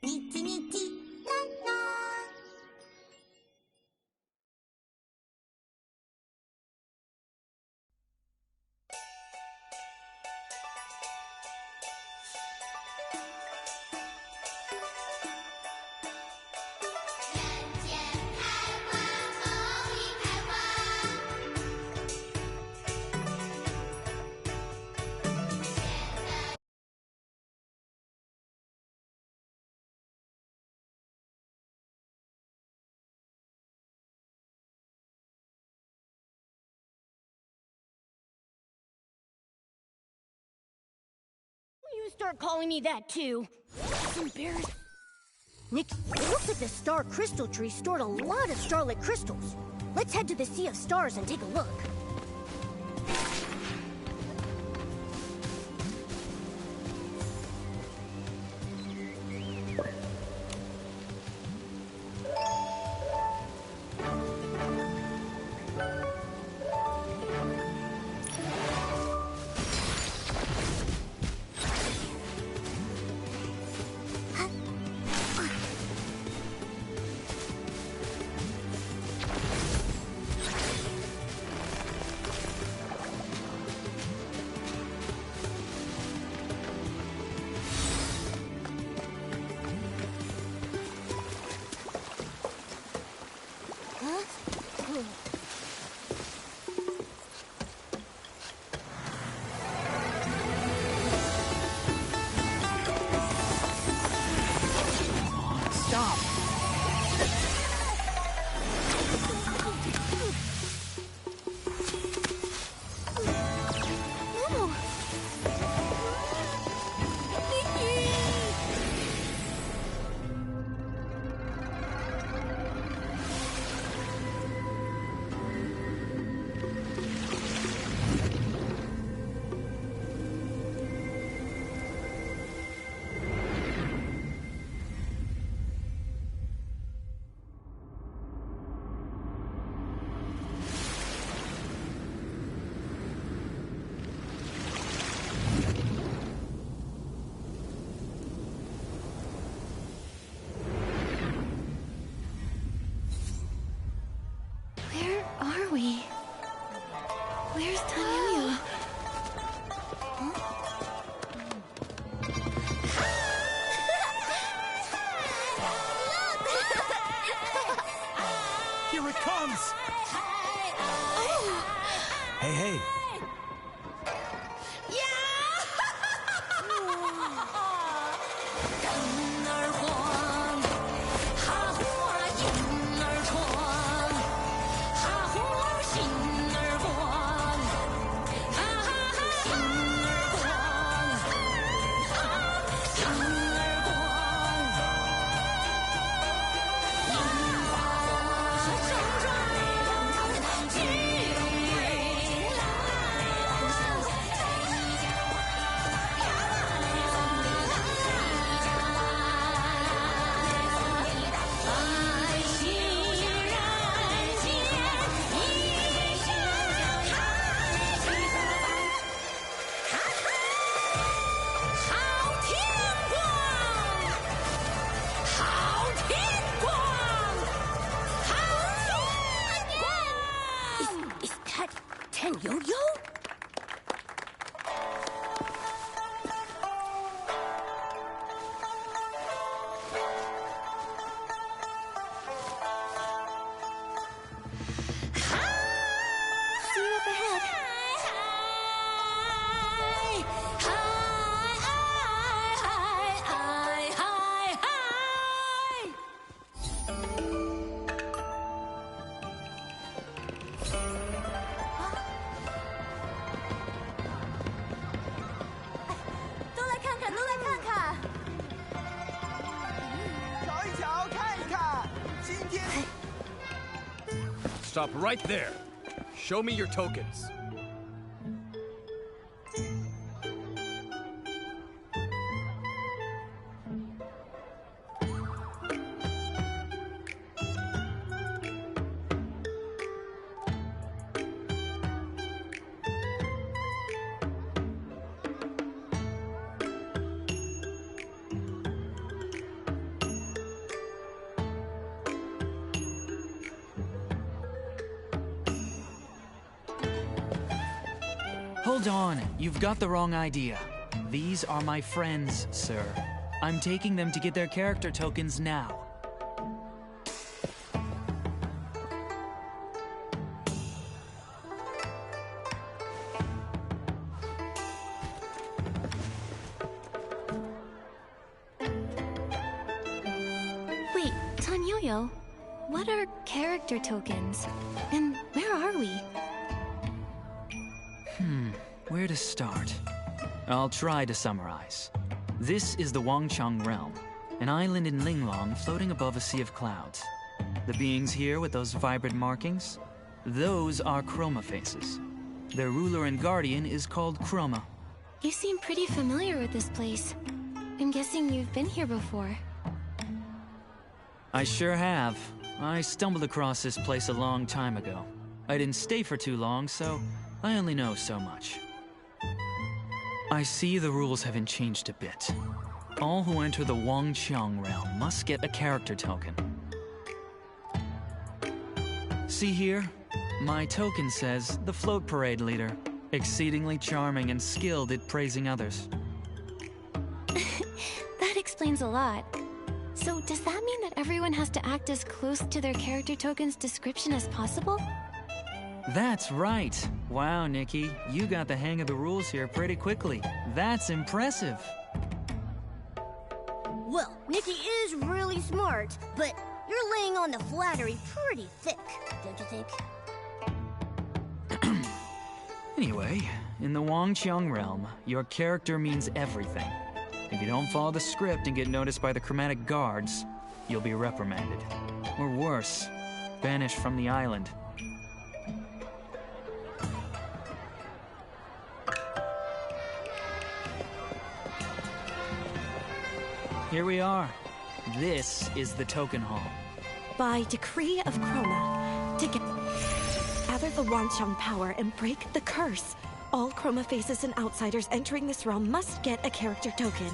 Nikki, Nikki, la la. You start calling me that too. It's embarrassing. Nikki, it looks like the star crystal tree stored a lot of starlit crystals. Let's head to the Sea of Stars and take a look. Where's Tanya? Here it comes! Hey, hey! Yo-yo? See you up ahead. Stop right there. Show me your tokens. Hold on, you've got the wrong idea. These are my friends, sir. I'm taking them to get their character tokens now. Wait, Tanyoyo, what are character tokens? And where are we? Where to start? I'll try to summarize. This is the Wangchang realm, an island in Linglong floating above a sea of clouds. The beings here with those vibrant markings, those are Chroma faces. Their ruler and guardian is called Chroma. You seem pretty familiar with this place. I'm guessing you've been here before. I sure have. I stumbled across this place a long time ago. I didn't stay for too long, so I only know so much. I see the rules haven't changed a bit. All who enter the Wangchang realm must get a character token. See here? My token says the float parade leader, exceedingly charming and skilled at praising others. That explains a lot. So does that mean that everyone has to act as close to their character token's description as possible? That's right. Wow, Nikki, you got the hang of the rules here pretty quickly. That's impressive. Well, Nikki is really smart, but you're laying on the flattery pretty thick, don't you think? Anyway, in the Wangchang realm, your character means everything. If you don't follow the script and get noticed by the chromatic guards, you'll be reprimanded. Or worse, banished from the island. Here we are. This is the token hall. By decree of Chroma, to gather the Wanchang power and break the curse, all Chroma faces and outsiders entering this realm must get a character token.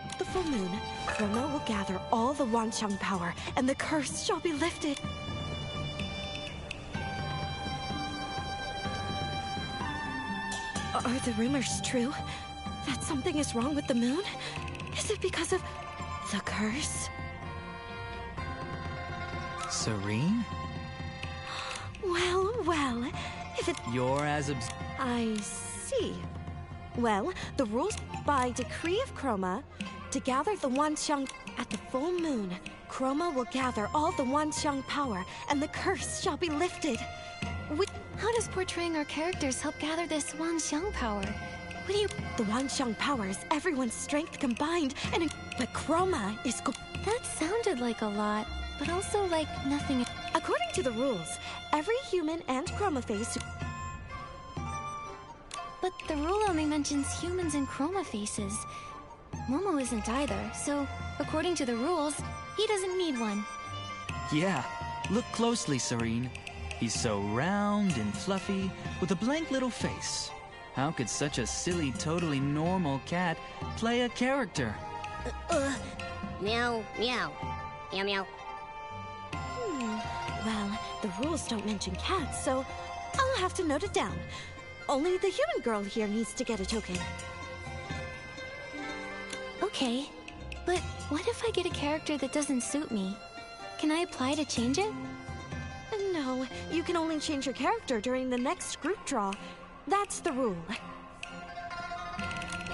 At the full moon, Chroma will gather all the Wanchang power, and the curse shall be lifted. Are the rumors true? That something is wrong with the moon? Is it because of the curse? Serene? Well, if it... You're as I see. Well, the rules by decree of Chroma, to gather the Wanchang at the full moon, Chroma will gather all the Wanchang power, and the curse shall be lifted. How does portraying our characters help gather this Wanxiang power? What do you... The Wanchang power is everyone's strength combined, and but Chroma is... That sounded like a lot, but also like nothing... According to the rules, every human and Chroma face... But the rule only mentions humans and Chroma faces. Momo isn't either, so according to the rules, he doesn't need one. Yeah, look closely, Serene. He's so round and fluffy, with a blank little face. How could such a silly, totally normal cat play a character? Meow, meow. Meow, meow. Well, the rules don't mention cats, so I'll have to note it down. Only the human girl here needs to get a token. Okay, but what if I get a character that doesn't suit me? Can I apply to change it? No, you can only change your character during the next group draw. That's the rule.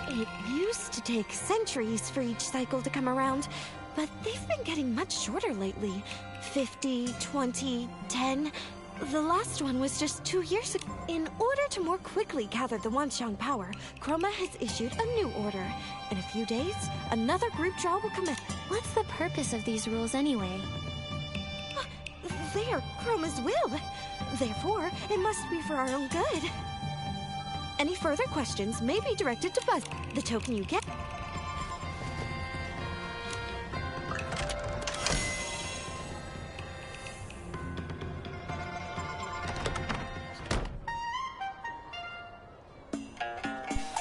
It used to take centuries for each cycle to come around, but they've been getting much shorter lately. 50, 20, 10... The last one was just 2 years ago. In order to more quickly gather the Wanxiang power, Chroma has issued a new order. In a few days, another group draw will commence. What's the purpose of these rules anyway? They are Chroma's will. Therefore, it must be for our own good. Any further questions may be directed to Buzz. The token you get...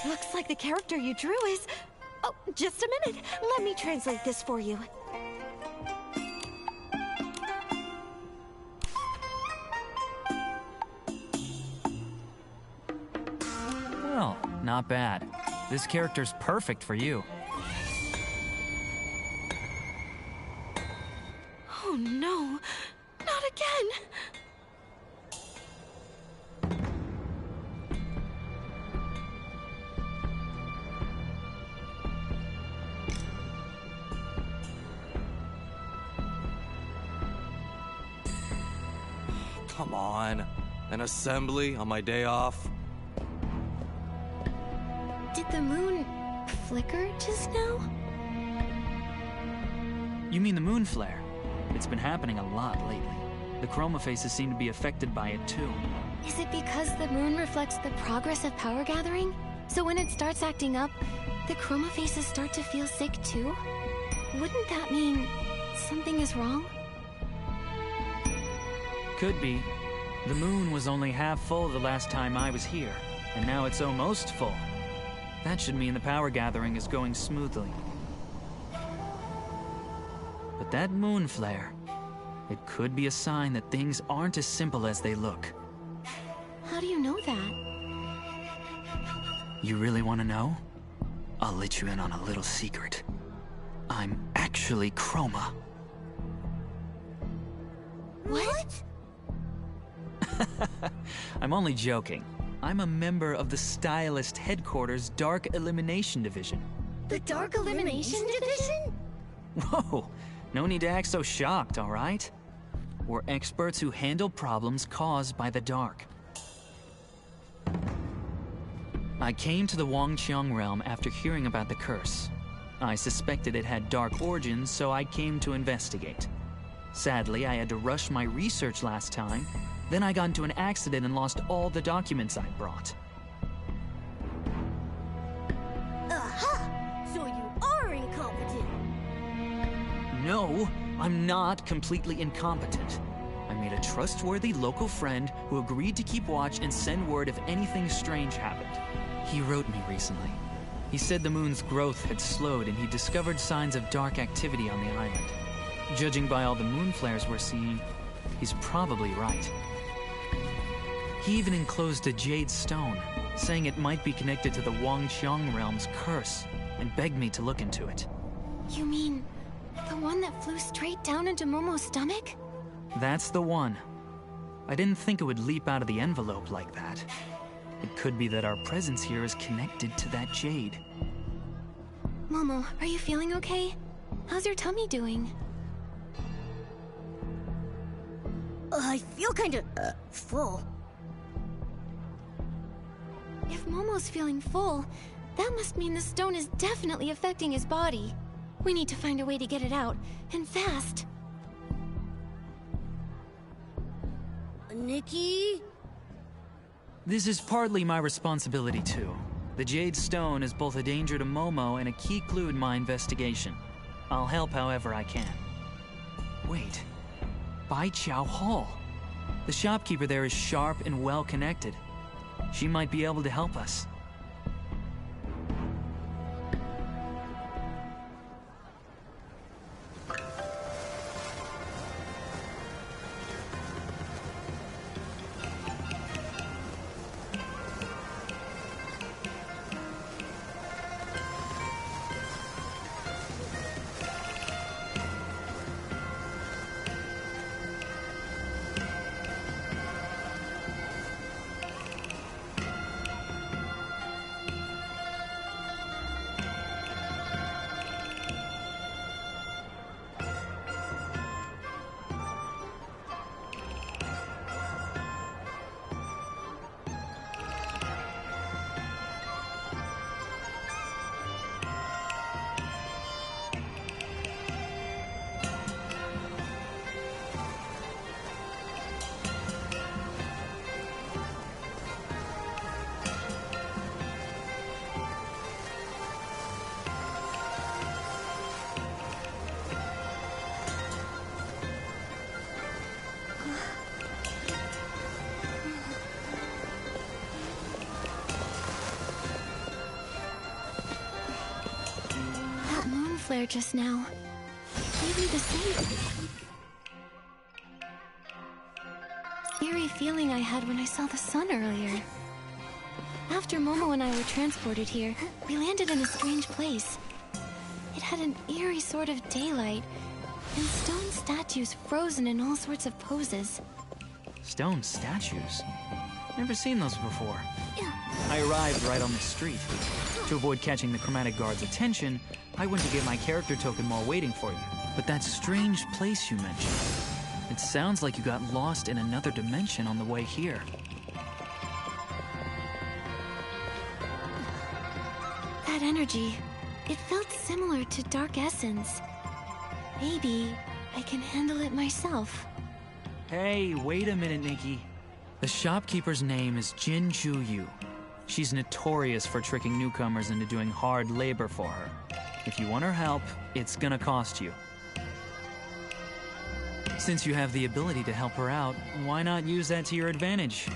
Looks like the character you drew is... Oh, just a minute. Let me translate this for you. Well, not bad. This character's perfect for you. Oh no, not again. Come on. An assembly on my day off? Did the moon flicker just now? You mean the moon flare? It's been happening a lot lately. The chroma faces seem to be affected by it too. Is it because the moon reflects the progress of power gathering? So when it starts acting up, the chroma faces start to feel sick too? Wouldn't that mean something is wrong? Could be. The moon was only half full the last time I was here, and now it's almost full. That should mean the power gathering is going smoothly. But that moon flare, it could be a sign that things aren't as simple as they look. How do you know that? You really want to know? I'll let you in on a little secret. I'm actually Chroma. What? I'm only joking. I'm a member of the Stylist Headquarters Dark Elimination Division. The Dark Elimination Division? Whoa, no need to act so shocked, all right? We're experts who handle problems caused by the dark. I came to the Wangqiang realm after hearing about the curse. I suspected it had dark origins, so I came to investigate. Sadly, I had to rush my research last time. Then I got into an accident and lost all the documents I brought. Aha! So you are incompetent. No, I'm not completely incompetent. I made a trustworthy local friend who agreed to keep watch and send word if anything strange happened. He wrote me recently. He said the moon's growth had slowed and he discovered signs of dark activity on the island. Judging by all the moon flares we're seeing, he's probably right. He even enclosed a jade stone, saying it might be connected to the Wangqiang realm's curse, and begged me to look into it. You mean the one that flew straight down into Momo's stomach? That's the one. I didn't think it would leap out of the envelope like that. It could be that our presence here is connected to that jade. Momo, are you feeling okay? How's your tummy doing? I feel kinda, full. If Momo's feeling full, that must mean the stone is definitely affecting his body. We need to find a way to get it out, and fast. Nikki? This is partly my responsibility too. The jade stone is both a danger to Momo and a key clue in my investigation. I'll help however I can. Wait. Bai Chao Hall. The shopkeeper there is sharp and well connected. She might be able to help us. flare just now. Maybe the same eerie feeling I had when I saw the sun earlier. After Momo and I were transported here, we landed in a strange place. It had an eerie sort of daylight, and stone statues frozen in all sorts of poses. Stone statues? Never seen those before. I arrived right on the street. To avoid catching the Chromatic Guard's attention, I went to get my character token while waiting for you. But that strange place you mentioned, it sounds like you got lost in another dimension on the way here. That energy, it felt similar to Dark Essence. Maybe I can handle it myself. Hey, wait a minute, Nikki. The shopkeeper's name is Jin Chu Yu. She's notorious for tricking newcomers into doing hard labor for her. If you want her help, it's gonna cost you. Since you have the ability to help her out, why not use that to your advantage?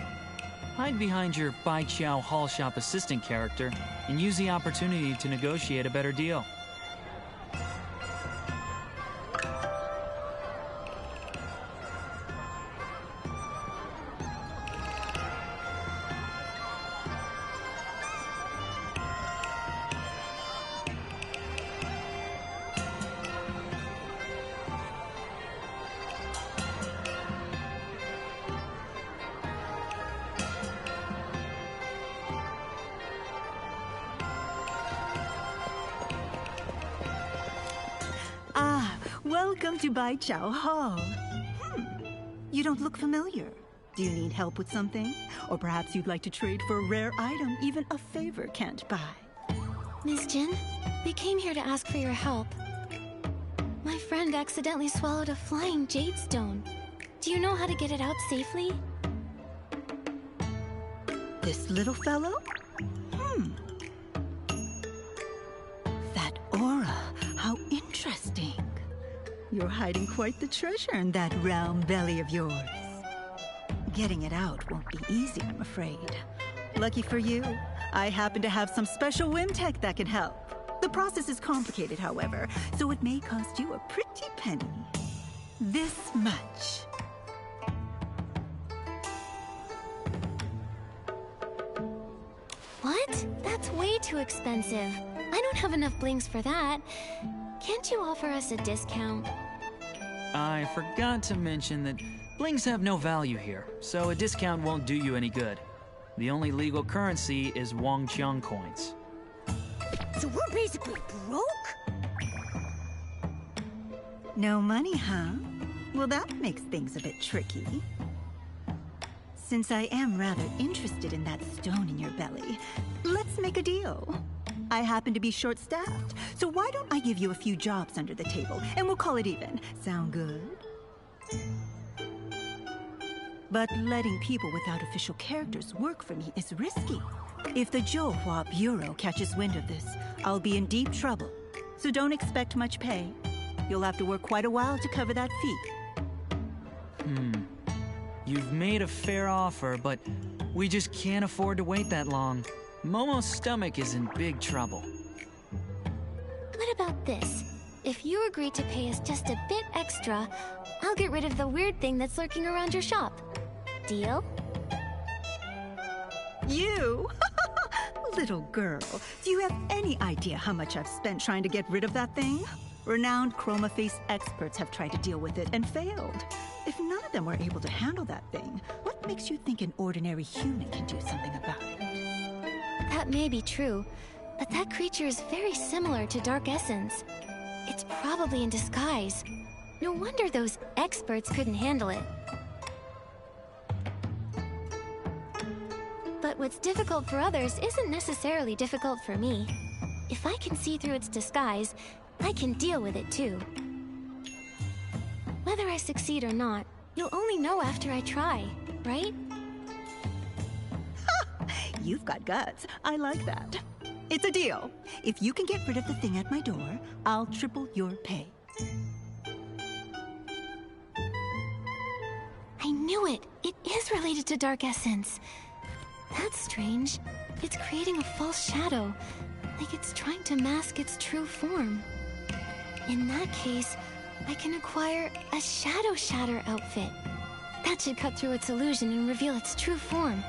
Hide behind your Bai Qiao Hall Shop assistant character and use the opportunity to negotiate a better deal. Welcome to Bai Chao Hall. You don't look familiar. Do you need help with something? Or perhaps you'd like to trade for a rare item even a favor can't buy. Miss Jin, we came here to ask for your help. My friend accidentally swallowed a flying jade stone. Do you know how to get it out safely? This little fellow? That aura, how interesting. You're hiding quite the treasure in that round belly of yours. Getting it out won't be easy, I'm afraid. Lucky for you, I happen to have some special whim tech that can help. The process is complicated, however, so it may cost you a pretty penny. This much. What? That's way too expensive. I don't have enough blings for that. Can't you offer us a discount? I forgot to mention that blings have no value here, so a discount won't do you any good. The only legal currency is Wangqiang coins. So we're basically broke? No money, huh? Well, that makes things a bit tricky. Since I am rather interested in that stone in your belly, let's make a deal. I happen to be short-staffed, so why don't I give you a few jobs under the table, and we'll call it even. Sound good? But letting people without official characters work for me is risky. If the Zhouhua Bureau catches wind of this, I'll be in deep trouble. So don't expect much pay. You'll have to work quite a while to cover that fee. You've made a fair offer, but we just can't afford to wait that long. Momo's stomach is in big trouble. What about this? If you agree to pay us just a bit extra, I'll get rid of the weird thing that's lurking around your shop. Deal? You? Little girl, do you have any idea how much I've spent trying to get rid of that thing? Renowned chroma face experts have tried to deal with it and failed. If none of them were able to handle that thing, what makes you think an ordinary human can do something about it? That may be true, but that creature is very similar to Dark Essence. It's probably in disguise. No wonder those experts couldn't handle it. But what's difficult for others isn't necessarily difficult for me. If I can see through its disguise, I can deal with it too. Whether I succeed or not, you'll only know after I try, right? You've got guts. I like that. It's a deal. If you can get rid of the thing at my door, I'll triple your pay. I knew it! It is related to Dark Essence. That's strange. It's creating a false shadow, like it's trying to mask its true form. In that case, I can acquire a Shadow Shatter outfit. That should cut through its illusion and reveal its true form.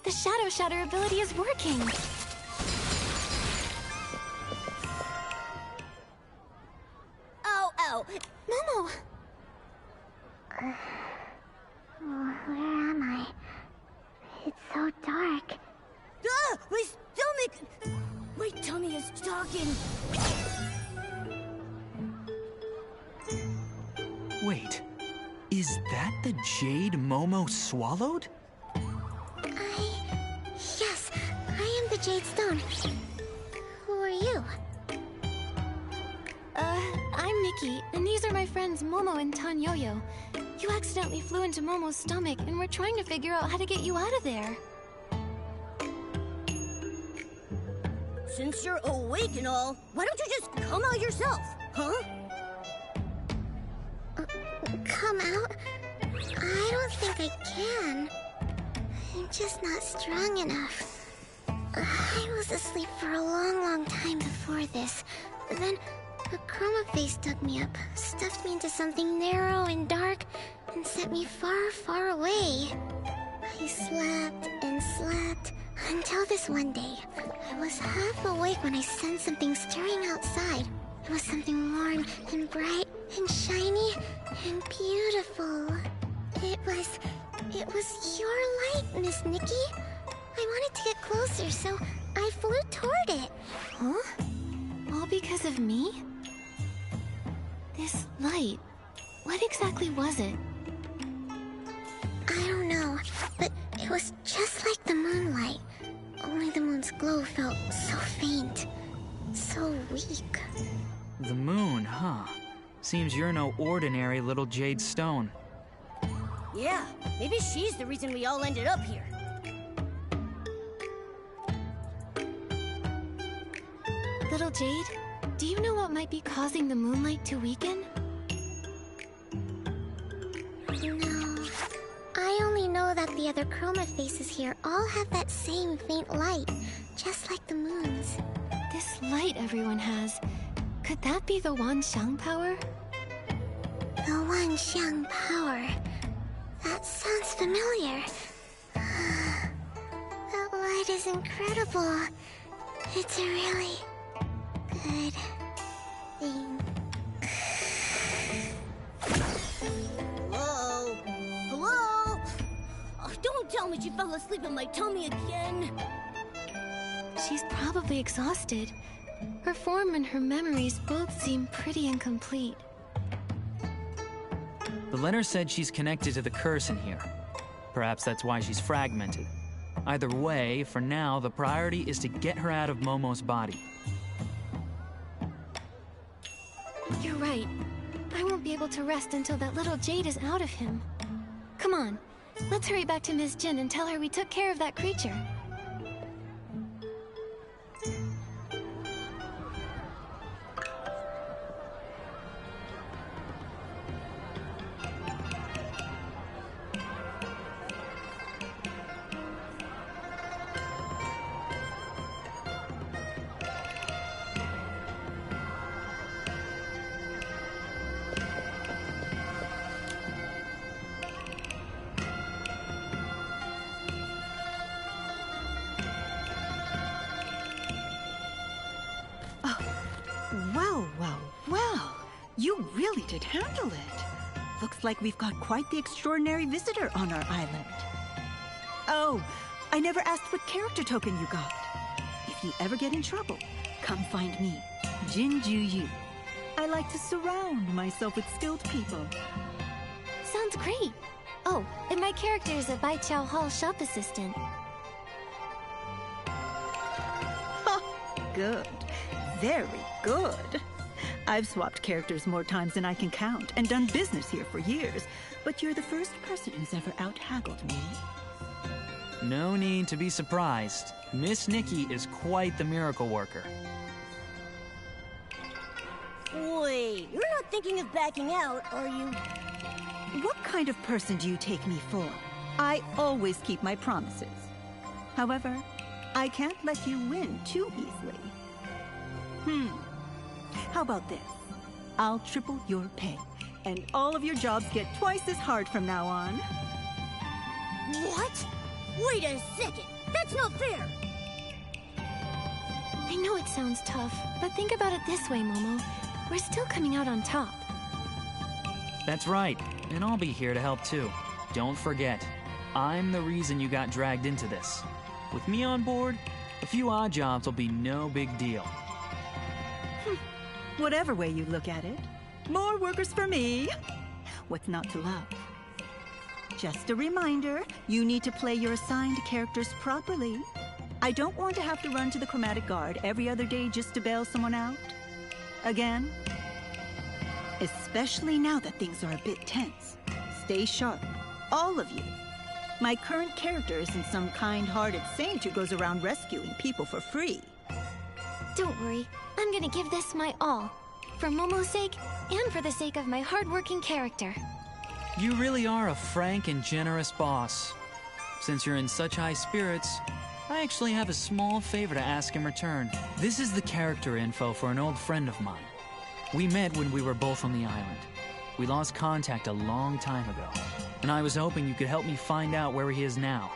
The Shadow Shatter ability is working! Ow, ow! Momo! Where am I? It's so dark. Ah! My stomach! My tummy is talking! Wait, is that the jade Momo swallowed? Yes, I am the Jade Stone. Who are you? I'm Nikki, and these are my friends Momo and Tanyoyo. You accidentally flew into Momo's stomach, and we're trying to figure out how to get you out of there. Since you're awake and all, why don't you just come out yourself, huh? Come out? I don't think I can. I'm just not strong enough. I was asleep for a long time before this. Then a chroma face dug me up, stuffed me into something narrow and dark, and sent me far away. I slept and slept until this one day. I was half awake when I sensed something stirring outside. It was something warm and bright and shiny and beautiful. It was your light, Miss Nikki. I wanted to get closer, so I flew toward it. Huh? All because of me? This light, what exactly was it? I don't know, but it was just like the moonlight. Only the moon's glow felt so faint, so weak. The moon, huh? Seems you're no ordinary little jade stone. Yeah, maybe she's the reason we all ended up here. Little Jade, do you know what might be causing the moonlight to weaken? No. I only know that the other chroma faces here all have that same faint light, just like the moon's. This light everyone has, could that be the Wan Xiang power? The Wan Xiang power. That sounds familiar. That light is incredible. It's a really good thing. Hello? Hello? Oh, don't tell me she fell asleep in my tummy again. She's probably exhausted. Her form and her memories both seem pretty incomplete. The letter said she's connected to the curse in here. Perhaps that's why she's fragmented. Either way, for now, the priority is to get her out of Momo's body. You're right. I won't be able to rest until that little Jade is out of him. Come on, let's hurry back to Ms. Jin and tell her we took care of that creature. Well. You really did handle it. Looks like we've got quite the extraordinary visitor on our island. Oh, I never asked what character token you got. If you ever get in trouble, come find me, Jin Ju. I like to surround myself with skilled people. Sounds great. Oh, and my character is a Bai Chao Hall shop assistant. Good. Very good. I've swapped characters more times than I can count and done business here for years, but you're the first person who's ever out-haggled me. No need to be surprised. Miss Nikki is quite the miracle worker. Wait, you're not thinking of backing out, are you? What kind of person do you take me for? I always keep my promises. However, I can't let you win too easily. How about this? I'll triple your pay, and all of your jobs get twice as hard from now on. What? Wait a second! That's not fair! I know it sounds tough, but think about it this way, Momo. We're still coming out on top. That's right, and I'll be here to help too. Don't forget, I'm the reason you got dragged into this. With me on board, a few odd jobs will be no big deal. Whatever way you look at it, more workers for me. What's not to love? Just a reminder, you need to play your assigned characters properly. I don't want to have to run to the chromatic guard every other day just to bail someone out. Again. Especially now that things are a bit tense. Stay sharp, all of you. My current character isn't some kind-hearted saint who goes around rescuing people for free. Don't worry, I'm gonna give this my all. For Momo's sake, and for the sake of my hardworking character. You really are a frank and generous boss. Since you're in such high spirits, I actually have a small favor to ask in return. This is the character info for an old friend of mine. We met when we were both on the island. We lost contact a long time ago, and I was hoping you could help me find out where he is now.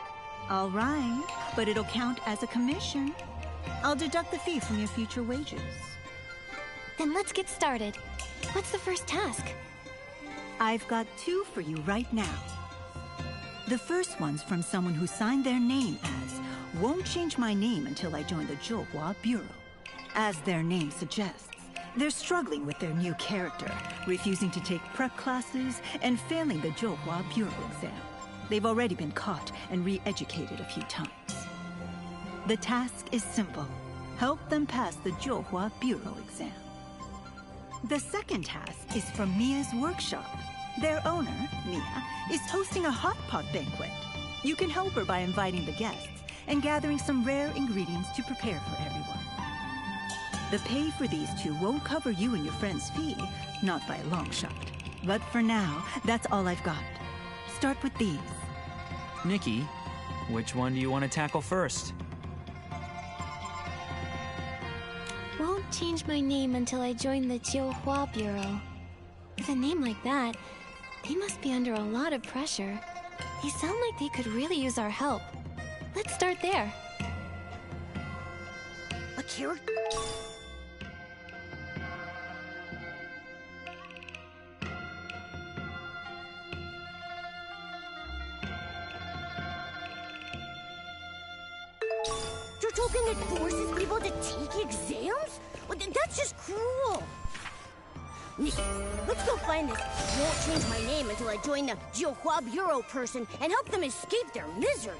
All right, but it'll count as a commission. I'll deduct the fee from your future wages. Then let's get started. What's the first task? I've got two for you right now. The first one's from someone who signed their name as "Won't change my name until I join the Zhouhua Bureau." As their name suggests, they're struggling with their new character, refusing to take prep classes and failing the Zhouhua Bureau exam. They've already been caught and re-educated a few times. The task is simple. Help them pass the Zhouhua Bureau exam. The second task is from Mia's workshop. Their owner, Mia, is hosting a hot pot banquet. You can help her by inviting the guests and gathering some rare ingredients to prepare for everyone. The pay for these two won't cover you and your friend's fee, not by a long shot. But for now, that's all I've got. Start with these. Nikki, which one do you want to tackle first? Won't change my name until I join the Zhouhua Bureau. With a name like that, they must be under a lot of pressure. They sound like they could really use our help. Let's start there. A character? You're talking it forces people to take exams? Well, that's just cruel. Nikki, let's go find this "won't change my name until I join the Zhouhua Bureau" person and help them escape their misery.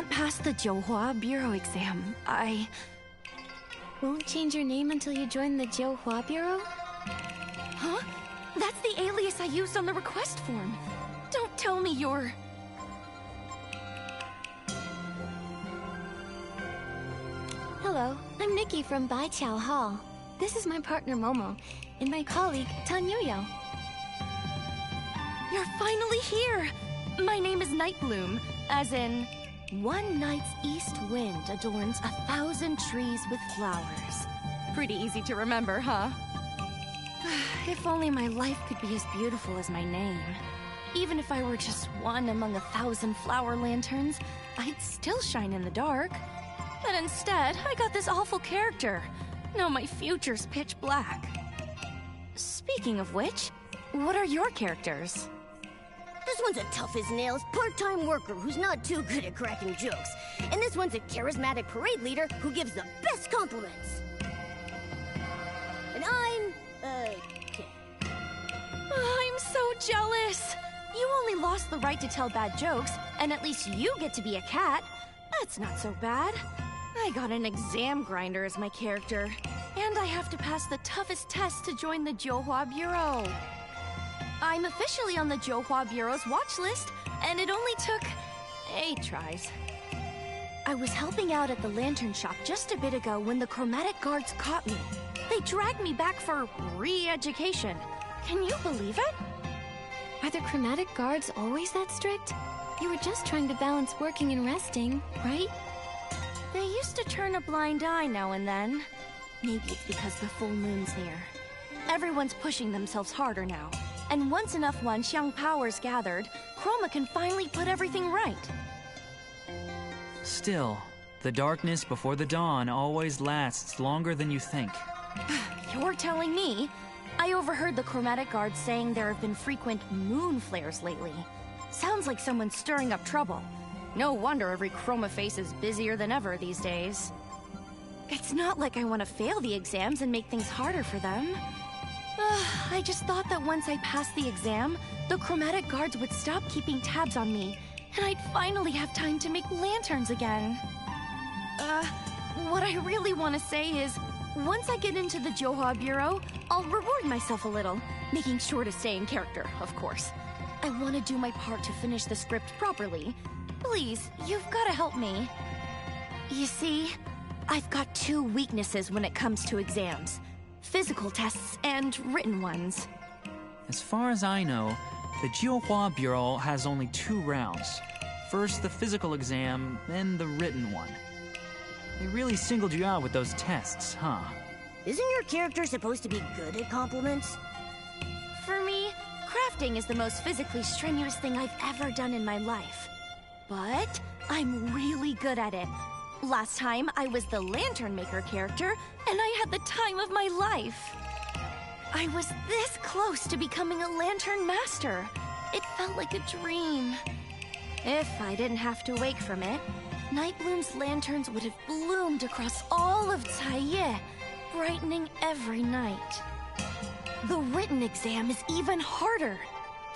can't pass the Jiuhua Bureau exam. Won't change your name until you join the Jiuhua Bureau? Huh? That's the alias I used on the request form. Don't tell me you're... Hello, I'm Nikki from Baiqiao Hall. This is my partner Momo, and my colleague Tan Yuyo. You're finally here! My name is Nightbloom, as in... One night's east wind adorns 1,000 trees with flowers. Pretty easy to remember, huh? If only my life could be as beautiful as my name. Even if I were just one among 1,000 flower lanterns, I'd still shine in the dark. But instead, I got this awful character. Now my future's pitch black. Speaking of which, what are your characters? This one's a tough as nails part-time worker who's not too good at cracking jokes. And this one's a charismatic parade leader who gives the best compliments. And I'm... okay. I'm so jealous! You only lost the right to tell bad jokes, and at least you get to be a cat. That's not so bad. I got an exam grinder as my character, and I have to pass the toughest test to join the Jiuhua Bureau. I'm officially on the Jiuhua Bureau's watch list, and it only took 8 tries. I was helping out at the lantern shop just a bit ago when the chromatic guards caught me. They dragged me back for re-education. Can you believe it? Are the chromatic guards always that strict? You were just trying to balance working and resting, right? They used to turn a blind eye now and then. Maybe it's because the full moon's near. Everyone's pushing themselves harder now. And once enough Wanxiang powers gathered, Chroma can finally put everything right. Still, the darkness before the dawn always lasts longer than you think. You're telling me? I overheard the chromatic guards saying there have been frequent moon flares lately. Sounds like someone's stirring up trouble. No wonder every chroma face is busier than ever these days. It's not like I want to fail the exams and make things harder for them. I just thought that once I passed the exam, the chromatic guards would stop keeping tabs on me, and I'd finally have time to make lanterns again. What I really want to say is, once I get into the Jiuhua Bureau, I'll reward myself a little, making sure to stay in character, of course. I want to do my part to finish the script properly. Please, you've got to help me. You see, I've got 2 weaknesses when it comes to exams. Physical tests and written ones. As far as I know, the Jiuhua Bureau has only 2 rounds. First the physical exam, then the written one. They really singled you out with those tests, huh? Isn't your character supposed to be good at compliments? For me, crafting is the most physically strenuous thing I've ever done in my life. But I'm really good at it. Last time, I was the lantern maker character, and I had the time of my life. I was this close to becoming a lantern master. It felt like a dream. If I didn't have to wake from it, Nightbloom's lanterns would have bloomed across all of Taiye, brightening every night. The written exam is even harder.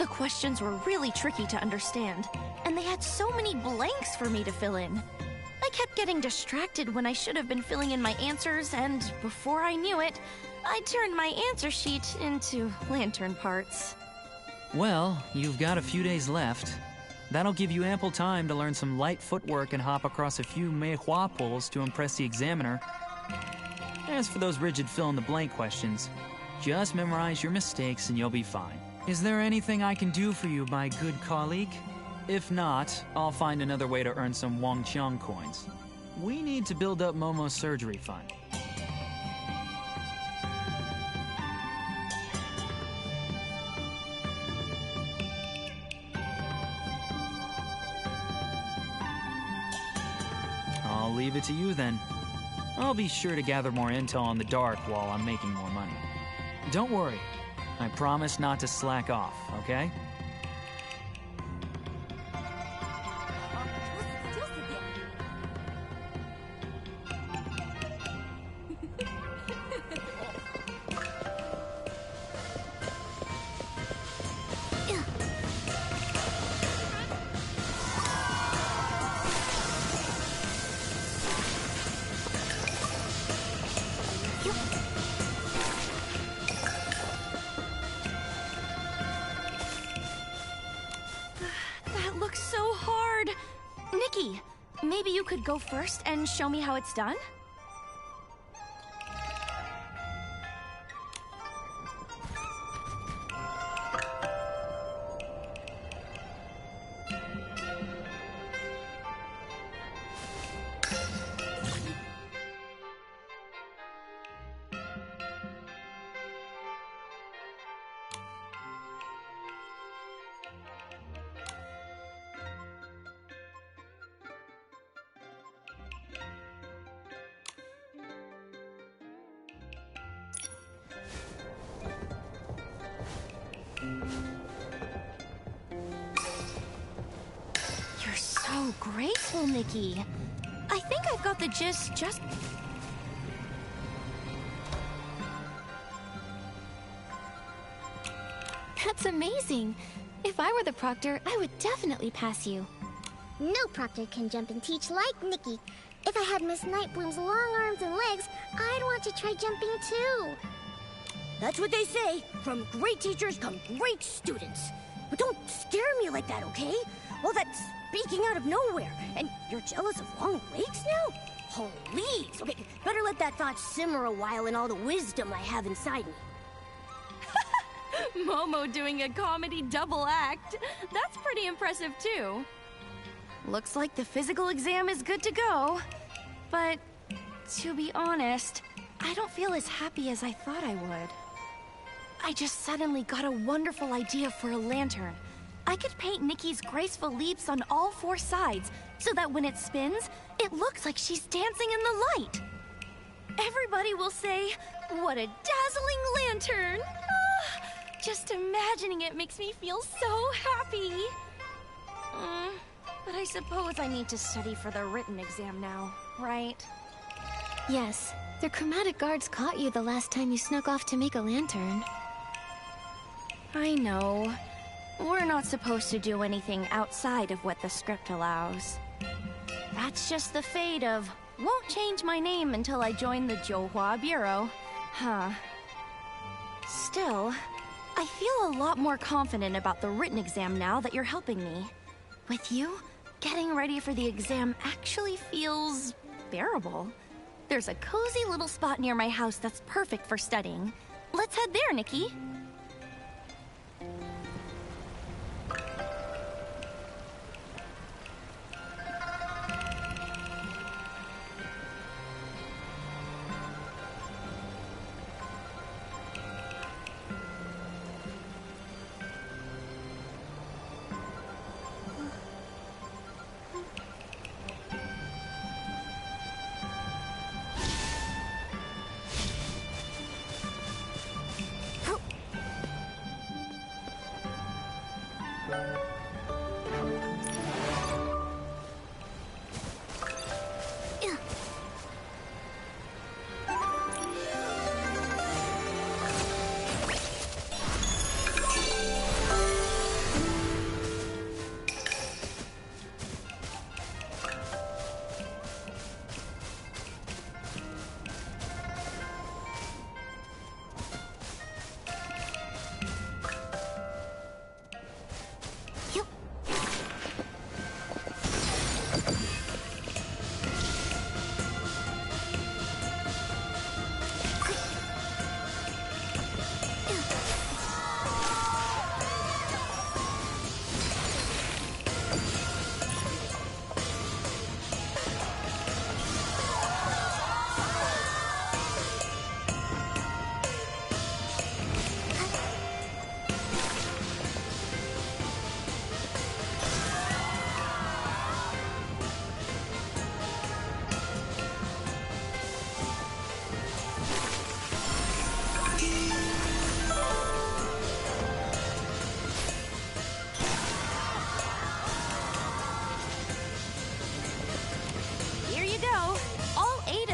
The questions were really tricky to understand, and they had so many blanks for me to fill in. I kept getting distracted when I should have been filling in my answers, and before I knew it, I turned my answer sheet into lantern parts. Well, you've got a few days left. That'll give you ample time to learn some light footwork and hop across a few meihua poles to impress the examiner. As for those rigid fill-in-the-blank questions, just memorize your mistakes and you'll be fine. Is there anything I can do for you, my good colleague? If not, I'll find another way to earn some Wangqiang coins. We need to build up Momo's surgery fund. I'll leave it to you then. I'll be sure to gather more intel on the dark while I'm making more money. Don't worry. I promise not to slack off, okay? looks so hard. Nikki, maybe you could go first and show me how it's done? You're so graceful, Nikki. I think I've got the gist just... That's amazing. If I were the proctor, I would definitely pass you. No proctor can jump and teach like Nikki. If I had Miss Nightbloom's long arms and legs, I'd want to try jumping too. That's what they say. From great teachers come great students. But don't scare me like that, okay? All that speaking out of nowhere. And you're jealous of long legs now? Please. Okay, better let that thought simmer a while in all the wisdom I have inside me. Momo doing a comedy double act. That's pretty impressive, too. Looks like the physical exam is good to go. But to be honest, I don't feel as happy as I thought I would. I just suddenly got a wonderful idea for a lantern. I could paint Nikki's graceful leaps on all four sides so that when it spins, it looks like she's dancing in the light. Everybody will say, "What a dazzling lantern!" Just imagining it makes me feel so happy. But I suppose I need to study for the written exam now, right? Yes, the chromatic guards caught you the last time you snuck off to make a lantern. I know. We're not supposed to do anything outside of what the script allows. That's just the fate of, won't change my name until I join the Johua Bureau. Huh. Still, I feel a lot more confident about the written exam now that you're helping me. With you, getting ready for the exam actually feels bearable. There's a cozy little spot near my house that's perfect for studying. Let's head there, Nikki.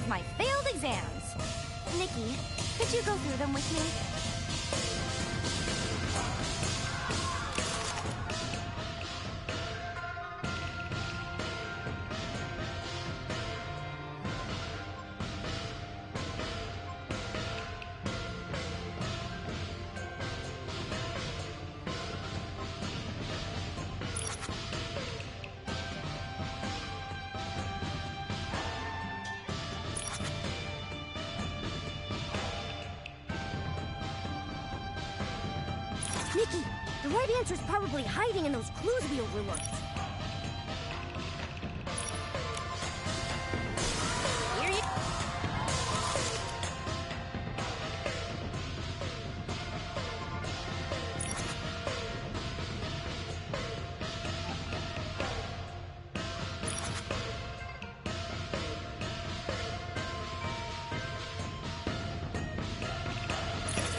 My failed exams. Nikki, could you go through them with me? Nikki, the right answer's probably hiding in those clues we overlooked. Here you...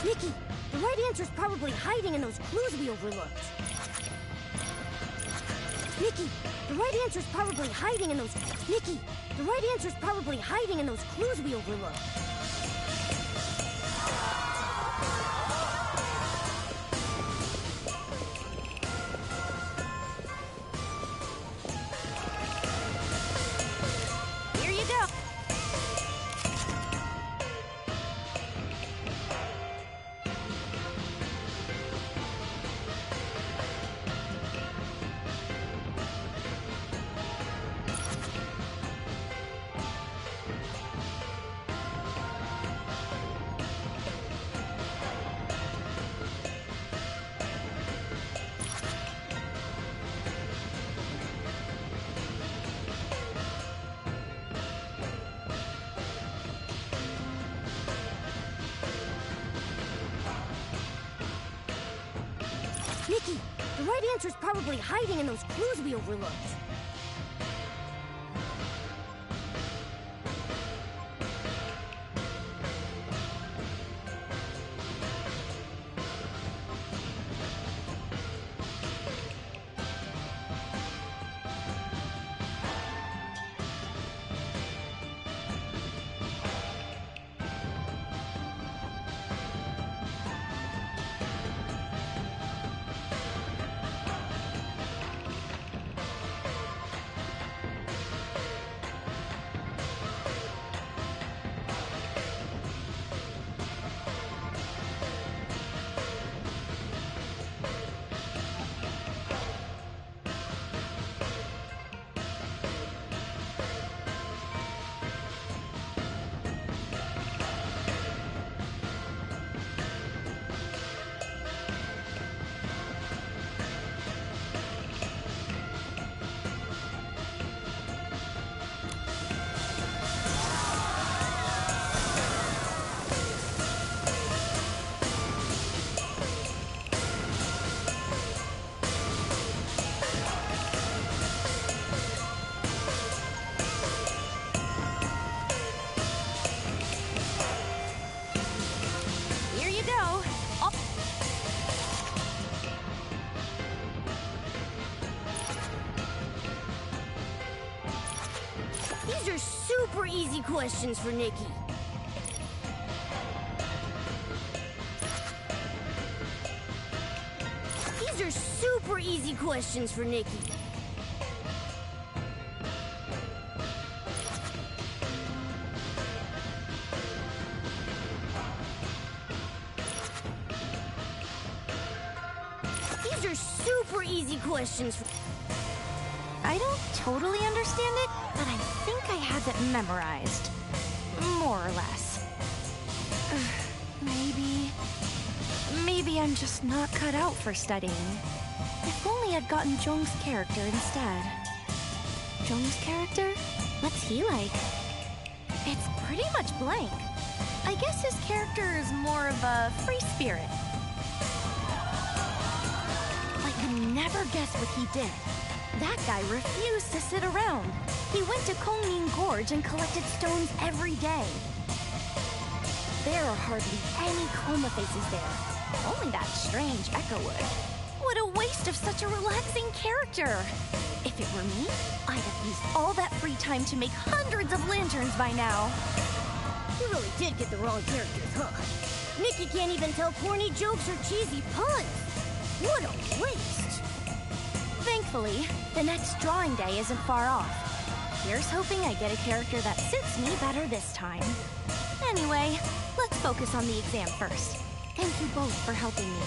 Nikki, the right answer's probably hiding in those clues we overlooked. Nikki, the right answer's probably hiding in those... Nikki, the right answer's probably hiding in those clues we overlooked. Here you go. Nikki, the right answer's probably hiding in those clues we overlooked. Here you go. Oh. These are super easy questions for Nikki. These are super easy questions for Nikki. These are super easy questions for... I don't totally understand it, but I think I have it memorized. More or less. Maybe I'm just not cut out for studying. If only I'd gotten Jung's character instead. Jung's character? What's he like? It's pretty much blank. I guess his character is more of a free spirit. I could never guess what he did. That guy refused to sit around. He went to Kongning Gorge and collected stones every day. There are hardly any coma faces there. Only that strange Echowood. What a waste of such a relaxing character! If it were me, I'd have used all that free time to make hundreds of lanterns by now. You really did get the wrong characters, huh? Nikki can't even tell corny jokes or cheesy puns. What a waste! Thankfully, the next drawing day isn't far off. Here's hoping I get a character that suits me better this time. Anyway, let's focus on the exam first. Thank you both for helping me.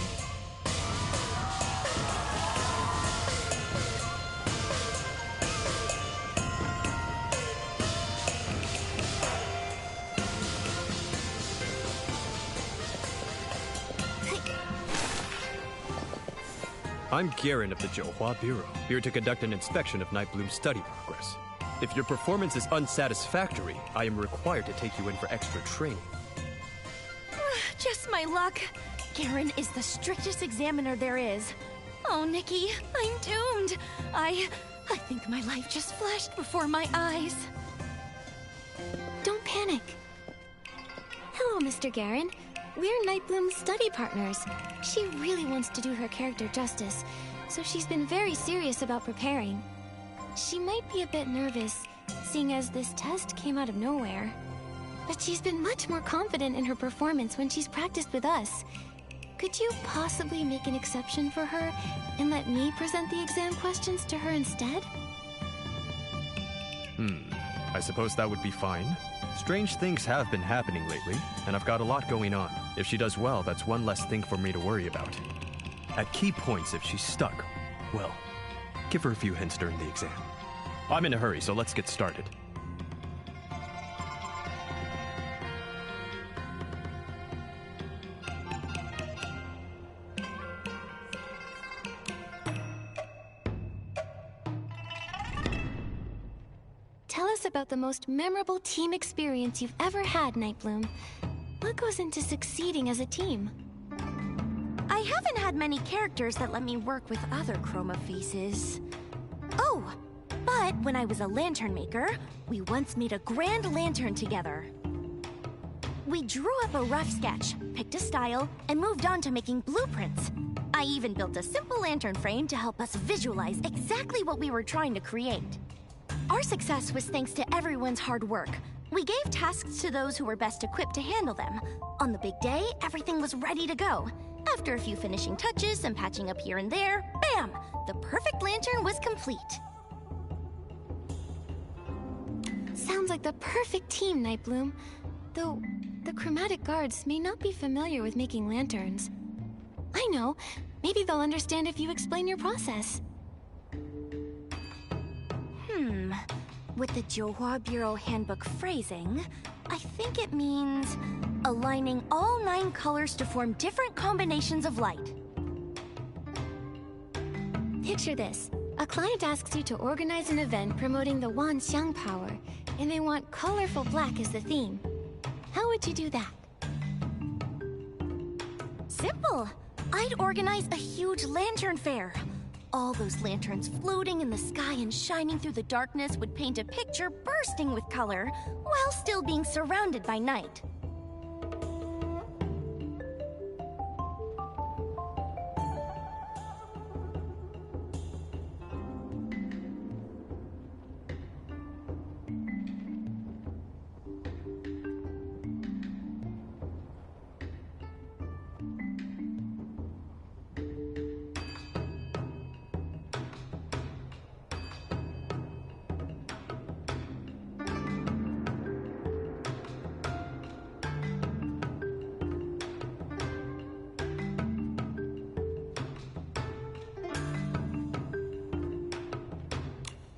I'm Garen of the Johua Bureau, here to conduct an inspection of Nightbloom's study progress. If your performance is unsatisfactory, I am required to take you in for extra training. Just my luck. Garen is the strictest examiner there is. Oh, Nikki, I'm doomed. I think my life just flashed before my eyes. Don't panic. Hello, Mr. Garen. We're Nightbloom's study partners. She really wants to do her character justice, so she's been very serious about preparing. She might be a bit nervous, seeing as this test came out of nowhere. But she's been much more confident in her performance when she's practiced with us. Could you possibly make an exception for her and let me present the exam questions to her instead? I suppose that would be fine. Strange things have been happening lately, and I've got a lot going on. If she does well, that's one less thing for me to worry about. At key points, if she's stuck, well, give her a few hints during the exam. I'm in a hurry, so let's get started. Tell us about the most memorable team experience you've ever had, Nightbloom. What goes into succeeding as a team? I haven't had many characters that let me work with other chroma faces. Oh, but when I was a lantern maker, we once made a grand lantern together. We drew up a rough sketch, picked a style, and moved on to making blueprints. I even built a simple lantern frame to help us visualize exactly what we were trying to create. Our success was thanks to everyone's hard work. We gave tasks to those who were best equipped to handle them. On the big day, everything was ready to go. After a few finishing touches and patching up here and there, bam! The perfect lantern was complete. Sounds like the perfect team, Nightbloom. Though, the chromatic guards may not be familiar with making lanterns. I know. Maybe they'll understand if you explain your process. With the Johua Bureau handbook phrasing, I think it means aligning all 9 colors to form different combinations of light. Picture this. A client asks you to organize an event promoting the Wanxiang power, and they want colorful black as the theme. How would you do that? Simple. I'd organize a huge lantern fair. All those lanterns floating in the sky and shining through the darkness would paint a picture bursting with color, while still being surrounded by night.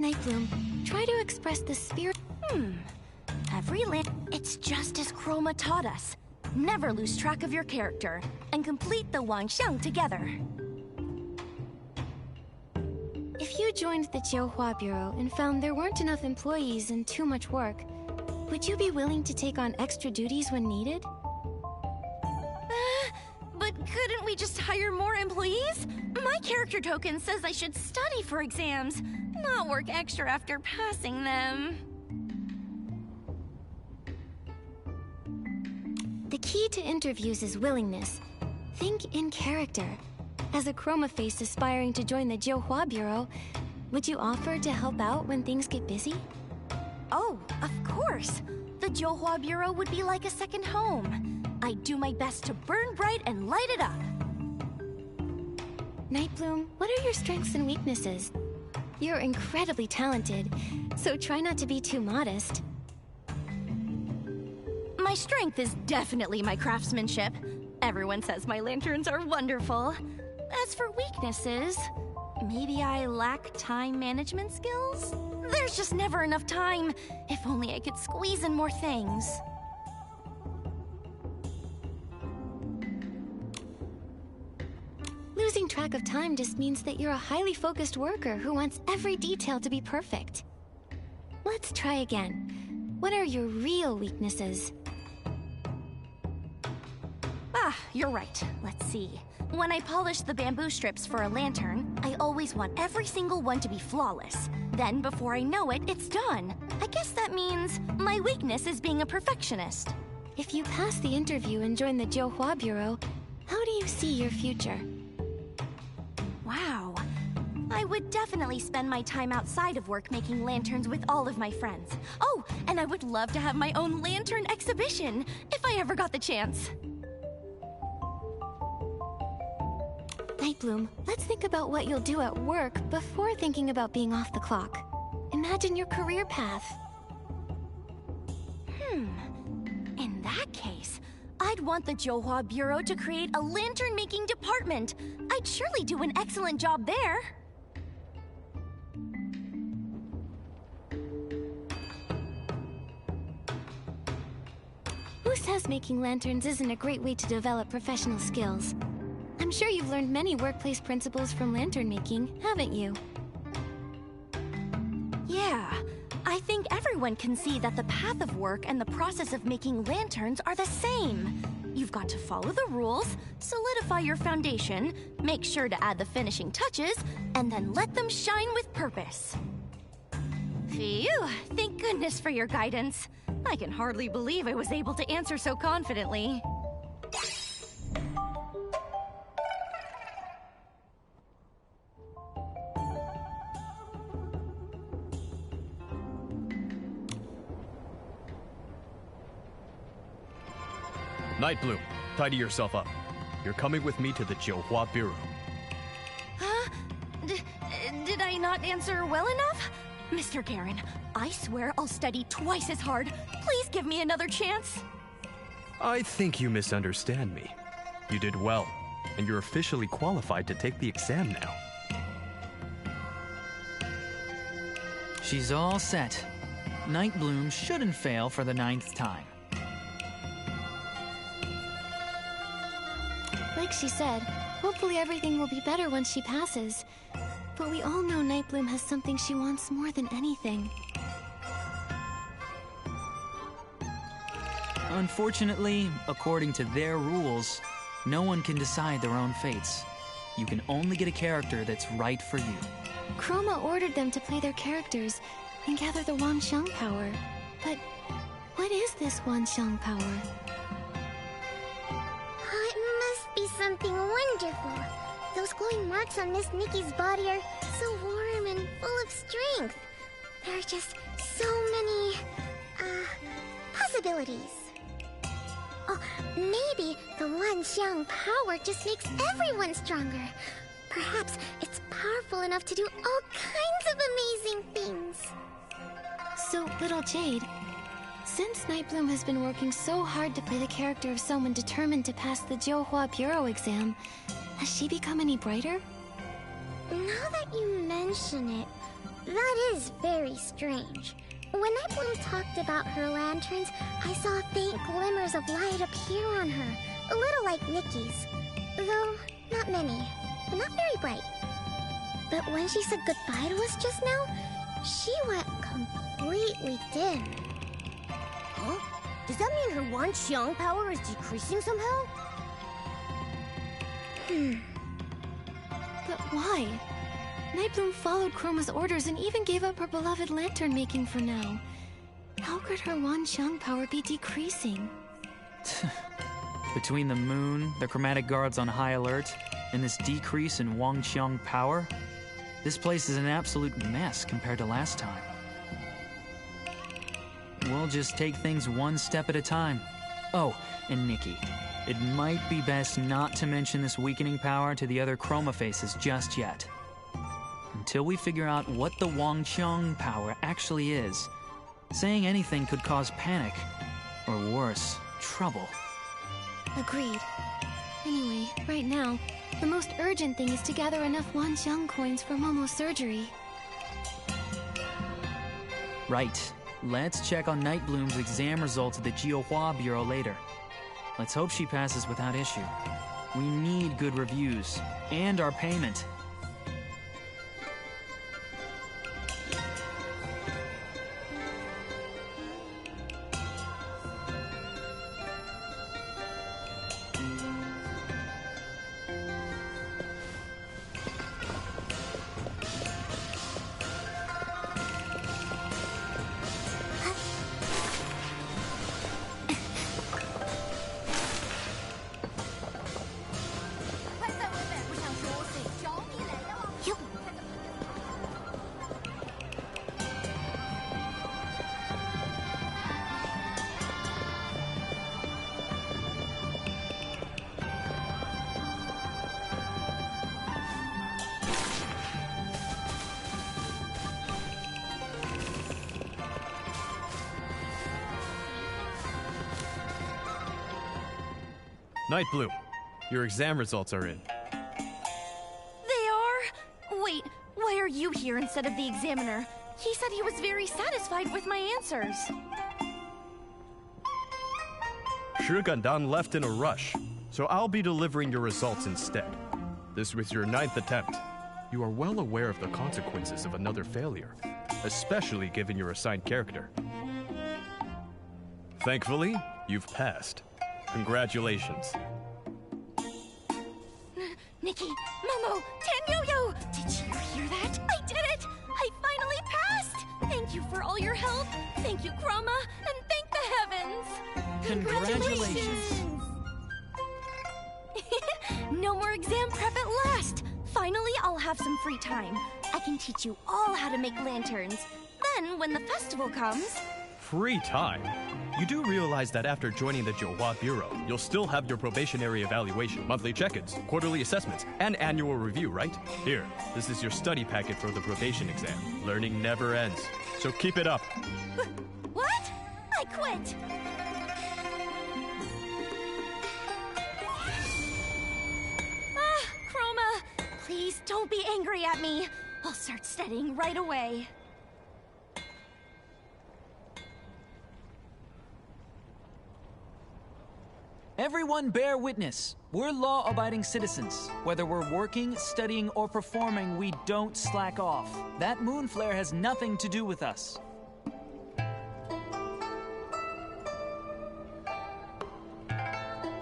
Nightbloom, try to express the spirit. It's just as Chroma taught us. Never lose track of your character, and complete the Wanxiang together. If you joined the Johua Bureau and found there weren't enough employees and too much work, would you be willing to take on extra duties when needed? But couldn't we just hire more employees? My character token says I should study for exams, not work extra after passing them. The key to interviews is willingness. Think in character. As a chroma face aspiring to join the Johua Bureau, would you offer to help out when things get busy? Oh, of course. The Johua Bureau would be like a second home. I'd do my best to burn bright and light it up. Nightbloom, what are your strengths and weaknesses? You're incredibly talented, so try not to be too modest. My strength is definitely my craftsmanship. Everyone says my lanterns are wonderful. As for weaknesses, maybe I lack time management skills? There's just never enough time. If only I could squeeze in more things. Losing track lack of time just means that you're a highly focused worker who wants every detail to be perfect. Let's try again. What are your real weaknesses? Ah, you're right. Let's see. When I polish the bamboo strips for a lantern, I always want every single one to be flawless. Then, before I know it, it's done. I guess that means my weakness is being a perfectionist. If you pass the interview and join the Johua Bureau, how do you see your future? Wow. I would definitely spend my time outside of work making lanterns with all of my friends. Oh, and I would love to have my own lantern exhibition, if I ever got the chance. Nightbloom, let's think about what you'll do at work before thinking about being off the clock. Imagine your career path. In that case, I'd want the Johua Bureau to create a lantern-making department. I'd surely do an excellent job there. Who says making lanterns isn't a great way to develop professional skills? I'm sure you've learned many workplace principles from lantern making, haven't you? Yeah, I think everyone can see that the path of work and the process of making lanterns are the same. You've got to follow the rules, solidify your foundation, make sure to add the finishing touches, and then let them shine with purpose. Phew, thank goodness for your guidance. I can hardly believe I was able to answer so confidently. Nightbloom, tidy yourself up. You're coming with me to the Johua Bureau. Huh? Did I not answer well enough? Mr. Garen, I swear I'll study twice as hard. Please give me another chance. I think you misunderstand me. You did well, and you're officially qualified to take the exam now. She's all set. Nightbloom shouldn't fail for the 9th time. Like she said, hopefully everything will be better once she passes. But we all know Nightbloom has something she wants more than anything. Unfortunately, according to their rules, no one can decide their own fates. You can only get a character that's right for you. Chroma ordered them to play their characters and gather the Wanxiang power. But what is this Wanxiang power? Oh, it must be something wonderful. Those glowing marks on Miss Nikki's body are so warm and full of strength. There are just so many, possibilities. Oh, maybe the Wanxiang power just makes everyone stronger. Perhaps it's powerful enough to do all kinds of amazing things. So, little Jade, since Nightbloom has been working so hard to play the character of someone determined to pass the Johua Bureau exam, has she become any brighter? Now that you mention it, that is very strange. When Nightbloom talked about her lanterns, I saw faint glimmers of light appear on her, a little like Nikki's. Though, not many, and not very bright. But when she said goodbye to us just now, she went completely dim. Huh? Does that mean her Wanxiang power is decreasing somehow? But why? Nightbloom followed Chroma's orders and even gave up her beloved lantern making for now. How could her Wanxiang power be decreasing? Between the moon, the chromatic guards on high alert, and this decrease in Wanxiang power, this place is an absolute mess compared to last time. We'll just take things one step at a time. Oh, and Nikki, it might be best not to mention this weakening power to the other Chroma faces just yet. Until we figure out what the Wanxiang power actually is, saying anything could cause panic, or worse, trouble. Agreed. Anyway, right now, the most urgent thing is to gather enough Wanxiang coins for Momo's surgery. Right. Let's check on Nightbloom's exam results at the Johua Bureau later. Let's hope she passes without issue. We need good reviews. And our payment. Night Bloom, your exam results are in. They are? Wait, why are you here instead of the examiner? He said he was very satisfied with my answers. Shigandan left in a rush, so I'll be delivering your results instead. This was your 9th attempt. You are well aware of the consequences of another failure, especially given your assigned character. Thankfully, you've passed. Congratulations. Nikki, Momo, Tan-Yo-Yo! Did you hear that? I did it! I finally passed! Thank you for all your help. Thank you, Chroma, and thank the heavens! Congratulations! No more exam prep at last! Finally, I'll have some free time. I can teach you all how to make lanterns. Then, when the festival comes... Free time? You do realize that after joining the Johua Bureau, you'll still have your probationary evaluation, monthly check-ins, quarterly assessments, and annual review, right? Here, this is your study packet for the probation exam. Learning never ends, so keep it up. What? I quit! Chroma, please don't be angry at me. I'll start studying right away. Everyone bear witness. We're law-abiding citizens. Whether we're working, studying, or performing, we don't slack off. That moon flare has nothing to do with us.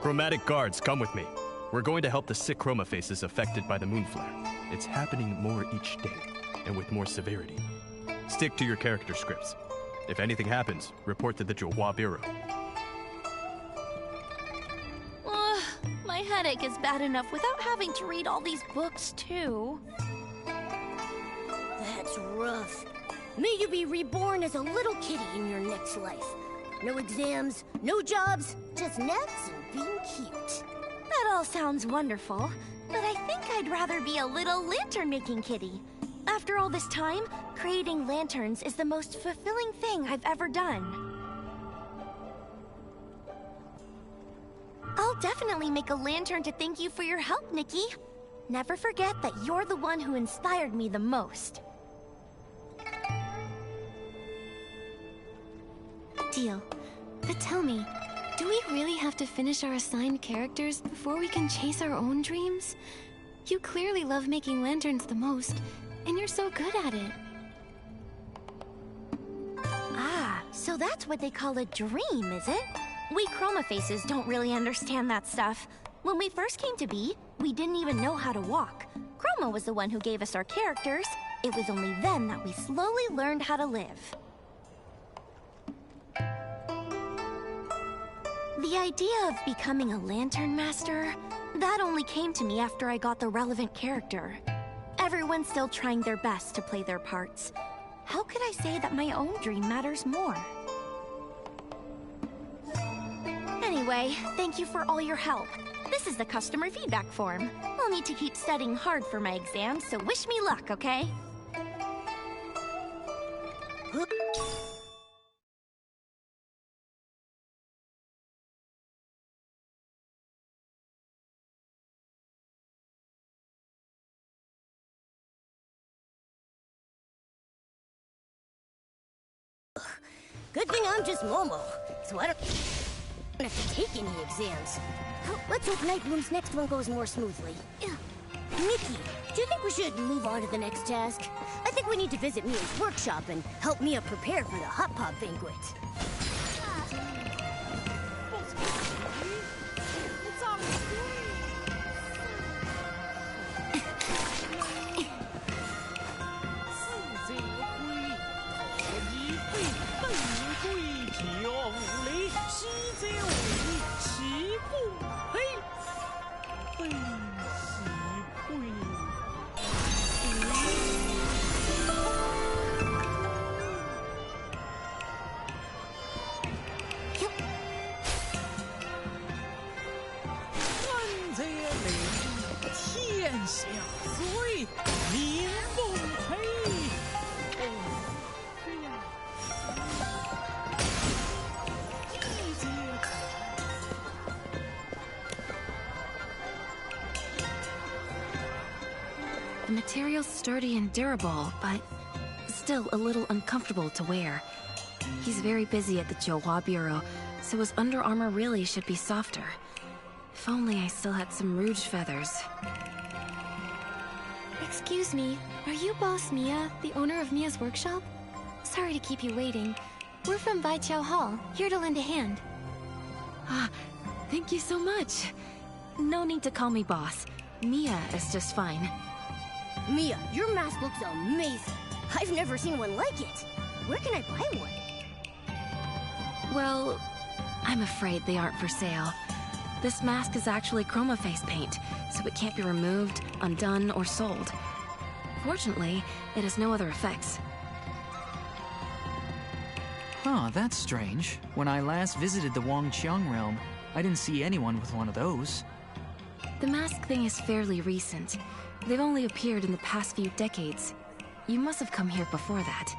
Chromatic guards, come with me. We're going to help the sick chroma faces affected by the moon flare. It's happening more each day, and with more severity. Stick to your character scripts. If anything happens, report to the Johua Bureau. My headache is bad enough without having to read all these books, too. That's rough. May you be reborn as a little kitty in your next life. No exams, no jobs, just naps and being cute. That all sounds wonderful, but I think I'd rather be a little lantern-making kitty. After all this time, creating lanterns is the most fulfilling thing I've ever done. I'll definitely make a lantern to thank you for your help, Nikki. Never forget that you're the one who inspired me the most. Deal. But tell me, do we really have to finish our assigned characters before we can chase our own dreams? You clearly love making lanterns the most, and you're so good at it. Ah, so that's what they call a dream, is it? We chroma faces don't really understand that stuff. When we first came to be, we didn't even know how to walk. Chroma was the one who gave us our characters. It was only then that we slowly learned how to live. The idea of becoming a lantern master, that only came to me after I got the relevant character. Everyone's still trying their best to play their parts. How could I say that my own dream matters more? Anyway, thank you for all your help. This is the customer feedback form. I'll need to keep studying hard for my exams, so wish me luck, okay? Good thing I'm just Momo, so I don't... don't have to take any exams. Let's hope Night Bloom's next one goes more smoothly. Nikki, do you think we should move on to the next task? I think we need to visit Mia's workshop and help Mia prepare for the Hot Pot banquet. The material's sturdy and durable, but still a little uncomfortable to wear. He's very busy at the Jiuhua Bureau, so his Under Armour really should be softer. If only I still had some rouge feathers. Excuse me, are you Boss Mia, the owner of Mia's workshop? Sorry to keep you waiting. We're from Baiqiao Hall, here to lend a hand. Ah, thank you so much. No need to call me boss. Mia is just fine. Mia, your mask looks amazing. I've never seen one like it. Where can I buy one? Well, I'm afraid they aren't for sale. This mask is actually chroma face paint, so it can't be removed, undone, or sold. Fortunately, it has no other effects. Huh, that's strange. When I last visited the Wangqiang realm, I didn't see anyone with one of those. The mask thing is fairly recent. They've only appeared in the past few decades. You must have come here before that.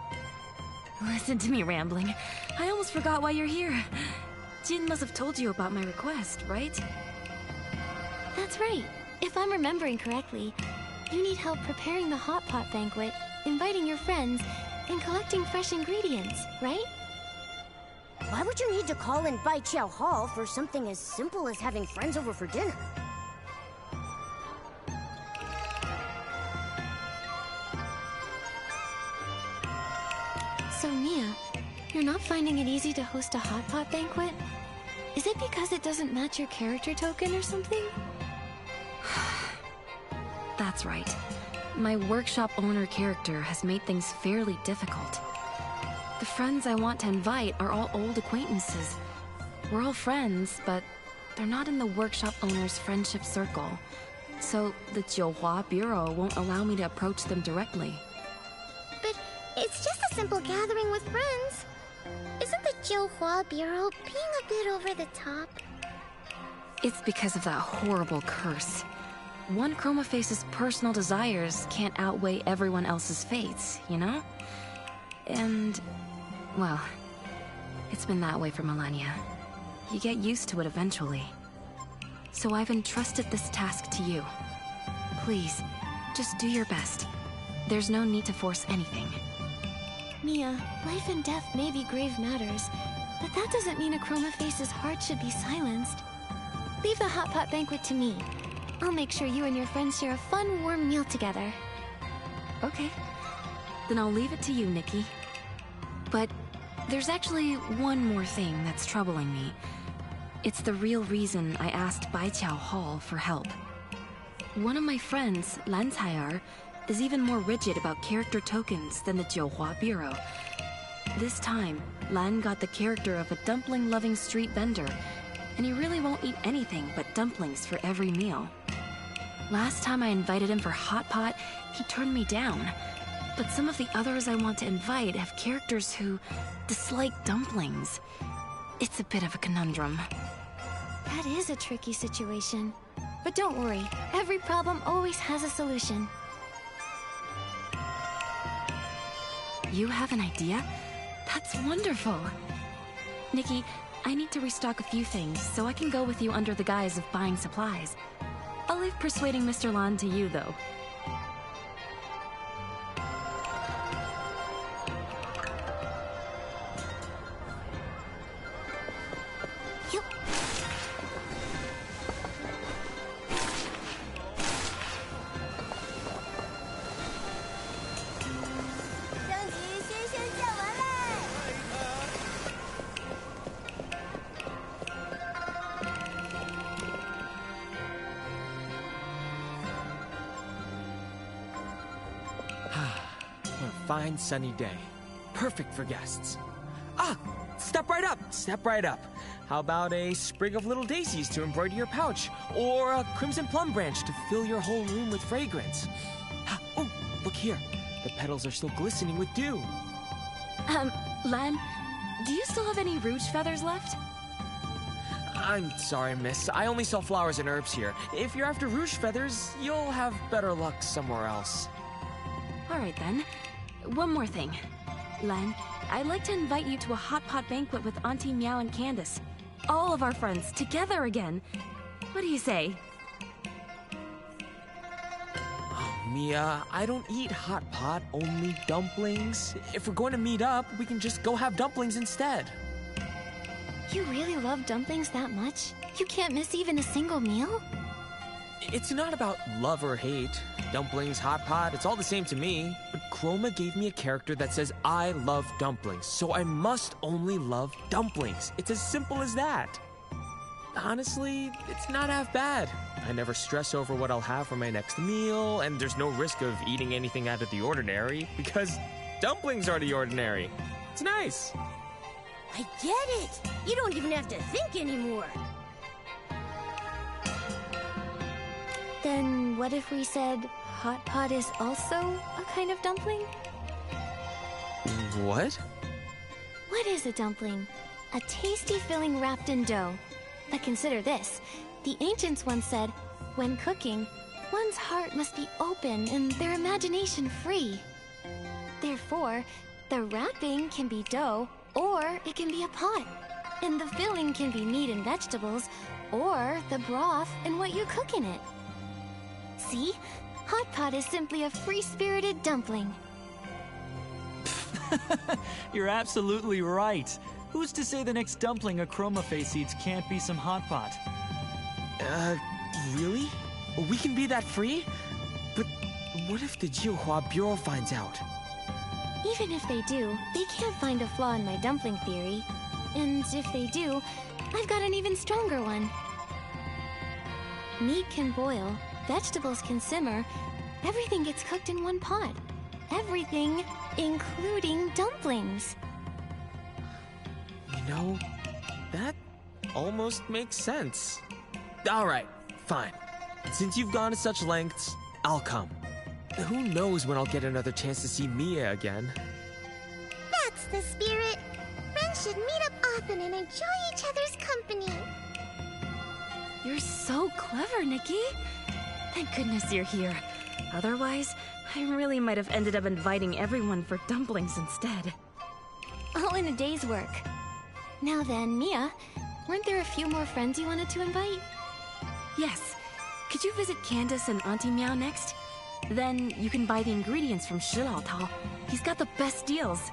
Listen to me rambling. I almost forgot why you're here. Jin must have told you about my request, right? That's right. If I'm remembering correctly, you need help preparing the Hot Pot banquet, inviting your friends, and collecting fresh ingredients, right? Why would you need to call in Baiqiao Hall for something as simple as having friends over for dinner? So Mia, you're not finding it easy to host a Hot Pot banquet? Is it because it doesn't match your character token or something? That's right. My workshop owner character has made things fairly difficult. The friends I want to invite are all old acquaintances. We're all friends, but they're not in the workshop owner's friendship circle. So the Jiuhua Bureau won't allow me to approach them directly. But it's just a simple gathering with friends. Isn't the Jiuhua Bureau being a bit over the top? It's because of that horrible curse. One Chroma Face's personal desires can't outweigh everyone else's fates, you know? And, well, it's been that way for millennia. You get used to it eventually. So I've entrusted this task to you. Please, just do your best. There's no need to force anything. Mia, life and death may be grave matters, but that doesn't mean a Chroma Face's heart should be silenced. Leave the Hot Pot banquet to me. I'll make sure you and your friends share a fun, warm meal together. Okay. Then I'll leave it to you, Nikki. But there's actually one more thing that's troubling me. It's the real reason I asked Baiqiao Hall for help. One of my friends, Lan Cai'er, is even more rigid about character tokens than the Jiuhua Bureau. This time, Lan got the character of a dumpling-loving street vendor, and he really won't eat anything but dumplings for every meal. Last time I invited him for Hot Pot, he turned me down. But some of the others I want to invite have characters who dislike dumplings. It's a bit of a conundrum. That is a tricky situation. But don't worry, every problem always has a solution. You have an idea? That's wonderful! Nikki, I need to restock a few things, so I can go with you under the guise of buying supplies. I'll leave persuading Mr. Lan to you, though. fine sunny day. Perfect for guests. Ah! Step right up! Step right up. How about a sprig of little daisies to embroider your pouch? Or a crimson plum branch to fill your whole room with fragrance? Ah, oh, look here. The petals are still glistening with dew. Len, do you still have any rouge feathers left? I'm sorry, miss. I only sell flowers and herbs here. If you're after rouge feathers, you'll have better luck somewhere else. All right, then. One more thing. Len, I'd like to invite you to a hot pot banquet with Auntie Meow and Candace. All of our friends, together again. What do you say? Oh, Mia, I don't eat hot pot, only dumplings. If we're going to meet up, we can just go have dumplings instead. You really love dumplings that much? You can't miss even a single meal? It's not about love or hate. Dumplings, hot pot, it's all the same to me. But Chroma gave me a character that says I love dumplings, so I must only love dumplings. It's as simple as that. Honestly, it's not half bad. I never stress over what I'll have for my next meal, and there's no risk of eating anything out of the ordinary, because dumplings are the ordinary. It's nice. I get it! You don't even have to think anymore. Then what if we said hot pot is also a kind of dumpling? What? What is a dumpling? A tasty filling wrapped in dough. But consider this. The ancients once said, when cooking, one's heart must be open and their imagination free. Therefore, the wrapping can be dough, or it can be a pot. And the filling can be meat and vegetables, or the broth and what you cook in it. See? Hot pot is simply a free-spirited dumpling. You're absolutely right. Who's to say the next dumpling a Chroma Face eats can't be some hot pot? Really? We can be that free? But what if the Jiuhua Bureau finds out? Even if they do, they can't find a flaw in my dumpling theory. And if they do, I've got an even stronger one. Meat can boil, vegetables can simmer, everything gets cooked in one pot. Everything, including dumplings. You know, that almost makes sense. All right, fine. Since you've gone to such lengths, I'll come. Who knows when I'll get another chance to see Mia again. That's the spirit. Friends should meet up often and enjoy each other's company. You're so clever, Nikki. Thank goodness you're here. Otherwise, I really might have ended up inviting everyone for dumplings instead. All in a day's work. Now then, Mia, weren't there a few more friends you wanted to invite? Yes. Could you visit Candace and Auntie Meow next? Then you can buy the ingredients from Shi Lao Tao. He's got the best deals.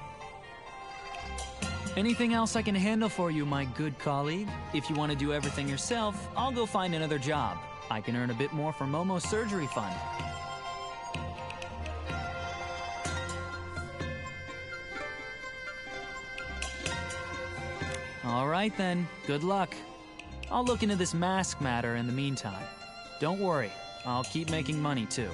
Anything else I can handle for you, my good colleague? If you want to do everything yourself, I'll go find another job. I can earn a bit more from Momo's surgery fund. All right then, good luck. I'll look into this mask matter in the meantime. Don't worry, I'll keep making money too.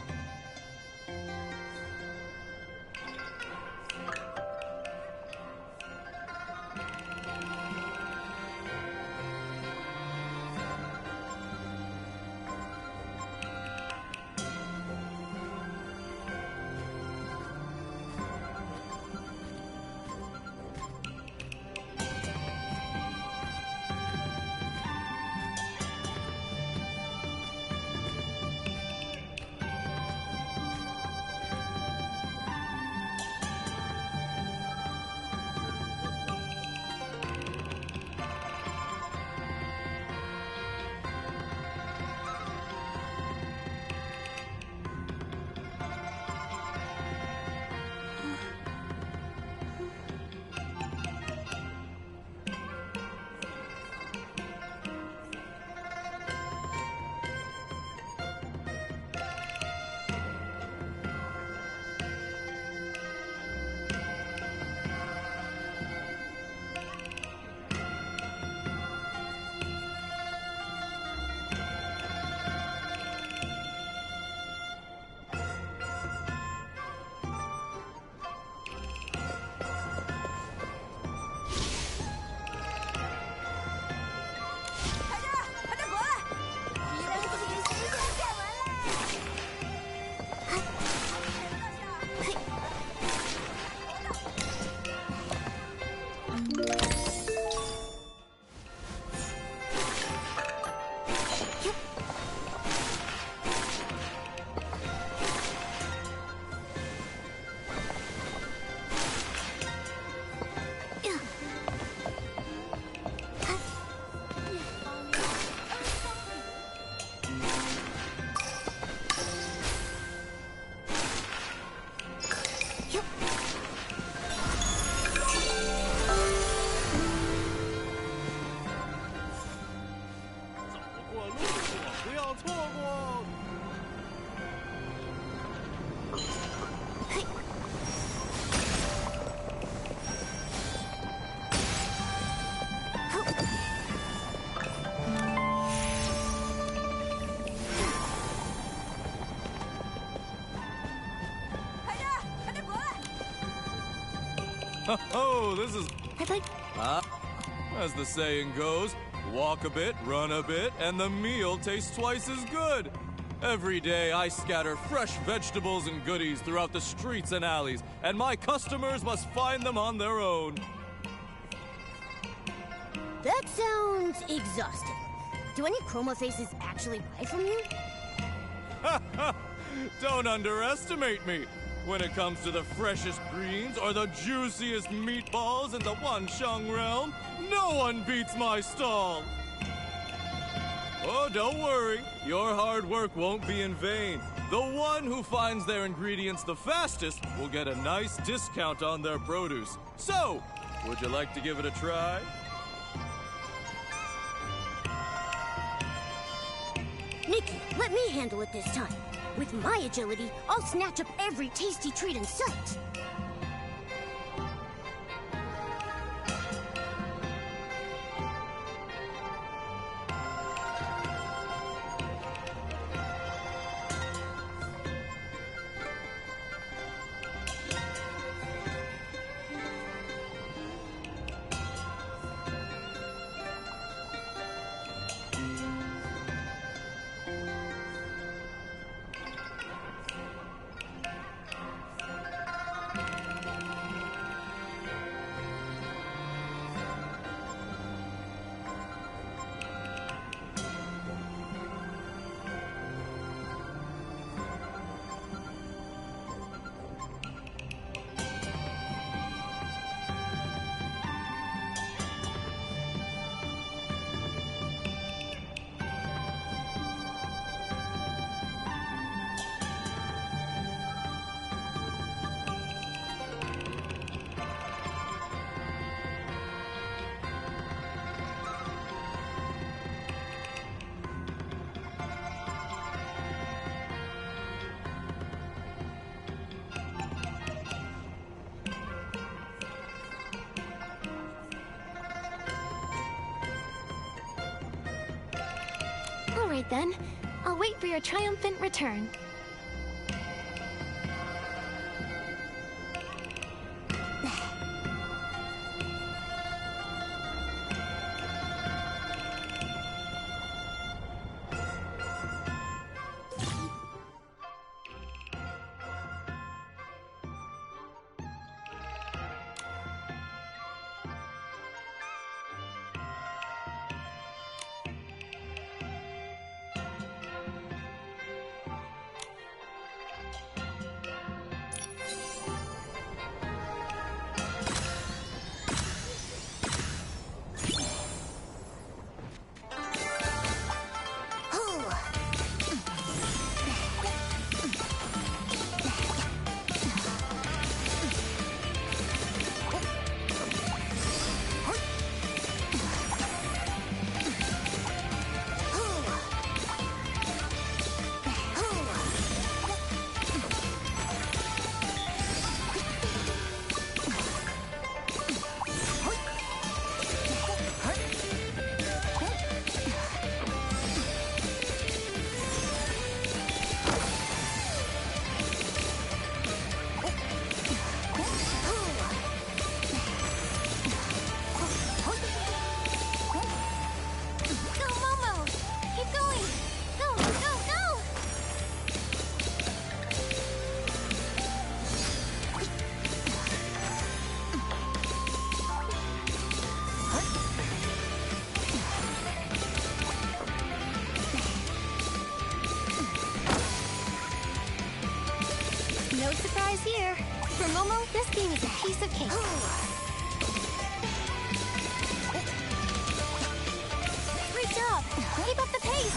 Oh, this is... I'd like... As the saying goes, walk a bit, run a bit, and the meal tastes twice as good. Every day I scatter fresh vegetables and goodies throughout the streets and alleys, and my customers must find them on their own. That sounds exhausting. Do any chroma faces actually buy from you? Don't underestimate me. When it comes to the freshest greens or the juiciest meatballs in the Wansheng realm, no one beats my stall. Oh, don't worry. Your hard work won't be in vain. The one who finds their ingredients the fastest will get a nice discount on their produce. So, would you like to give it a try? Nikki, let me handle it this time. With my agility, I'll snatch up every tasty treat in sight. All right then. I'll wait for your triumphant return. No surprise here. For Momo, this game is a piece of cake. Great job! Keep up the pace!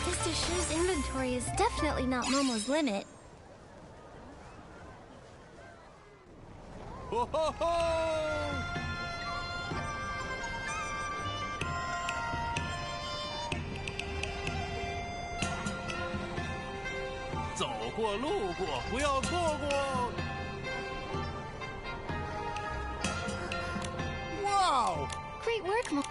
Mr. Shu's inventory is definitely not Momo's limit. Ho ho ho! 走过路过，不要错过。Wow! Great work, Mo.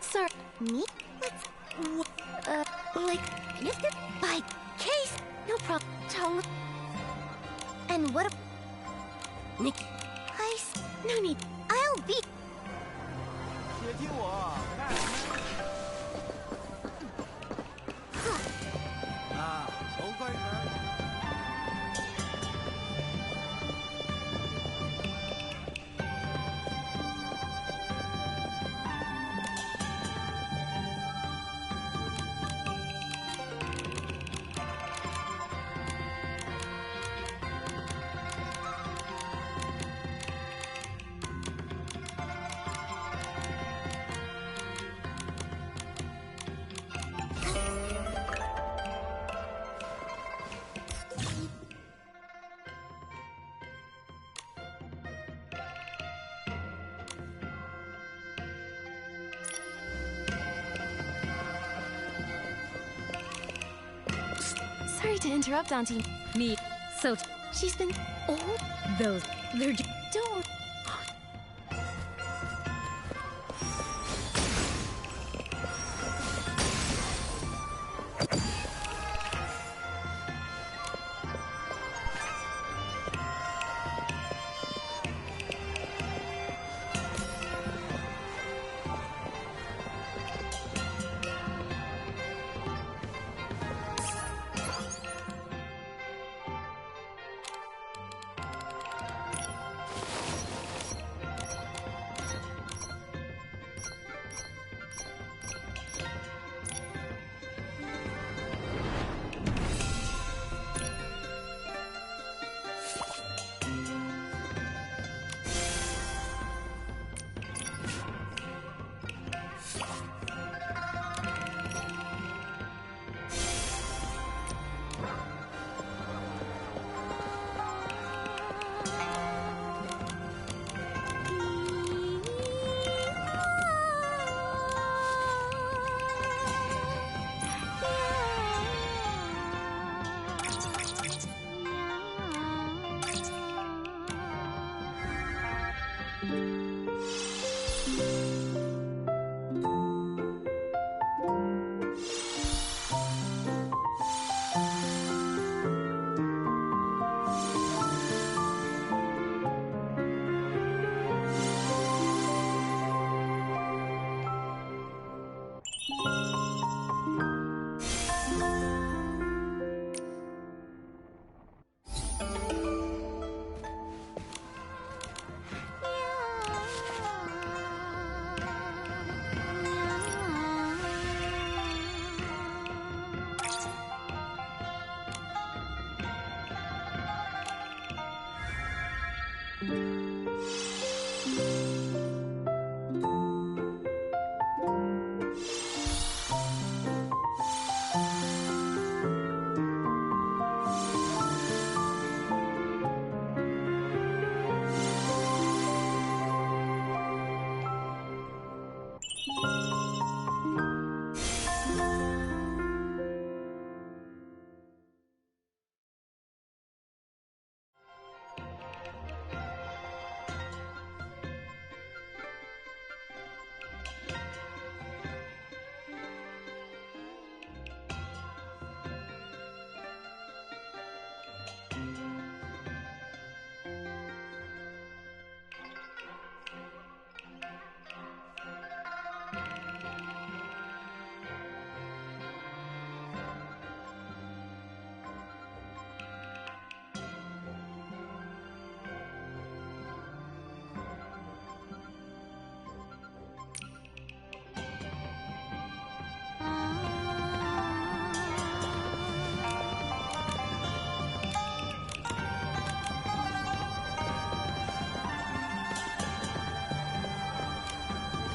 Sorry, me? Like, by case, no problem. Tongue. And what a... Nikki. Ice, no need. I'll be... 别听我，干啊，好規矩。Sorry to interrupt, Auntie. Me. So, She's been... oh, those, they're just... Don't...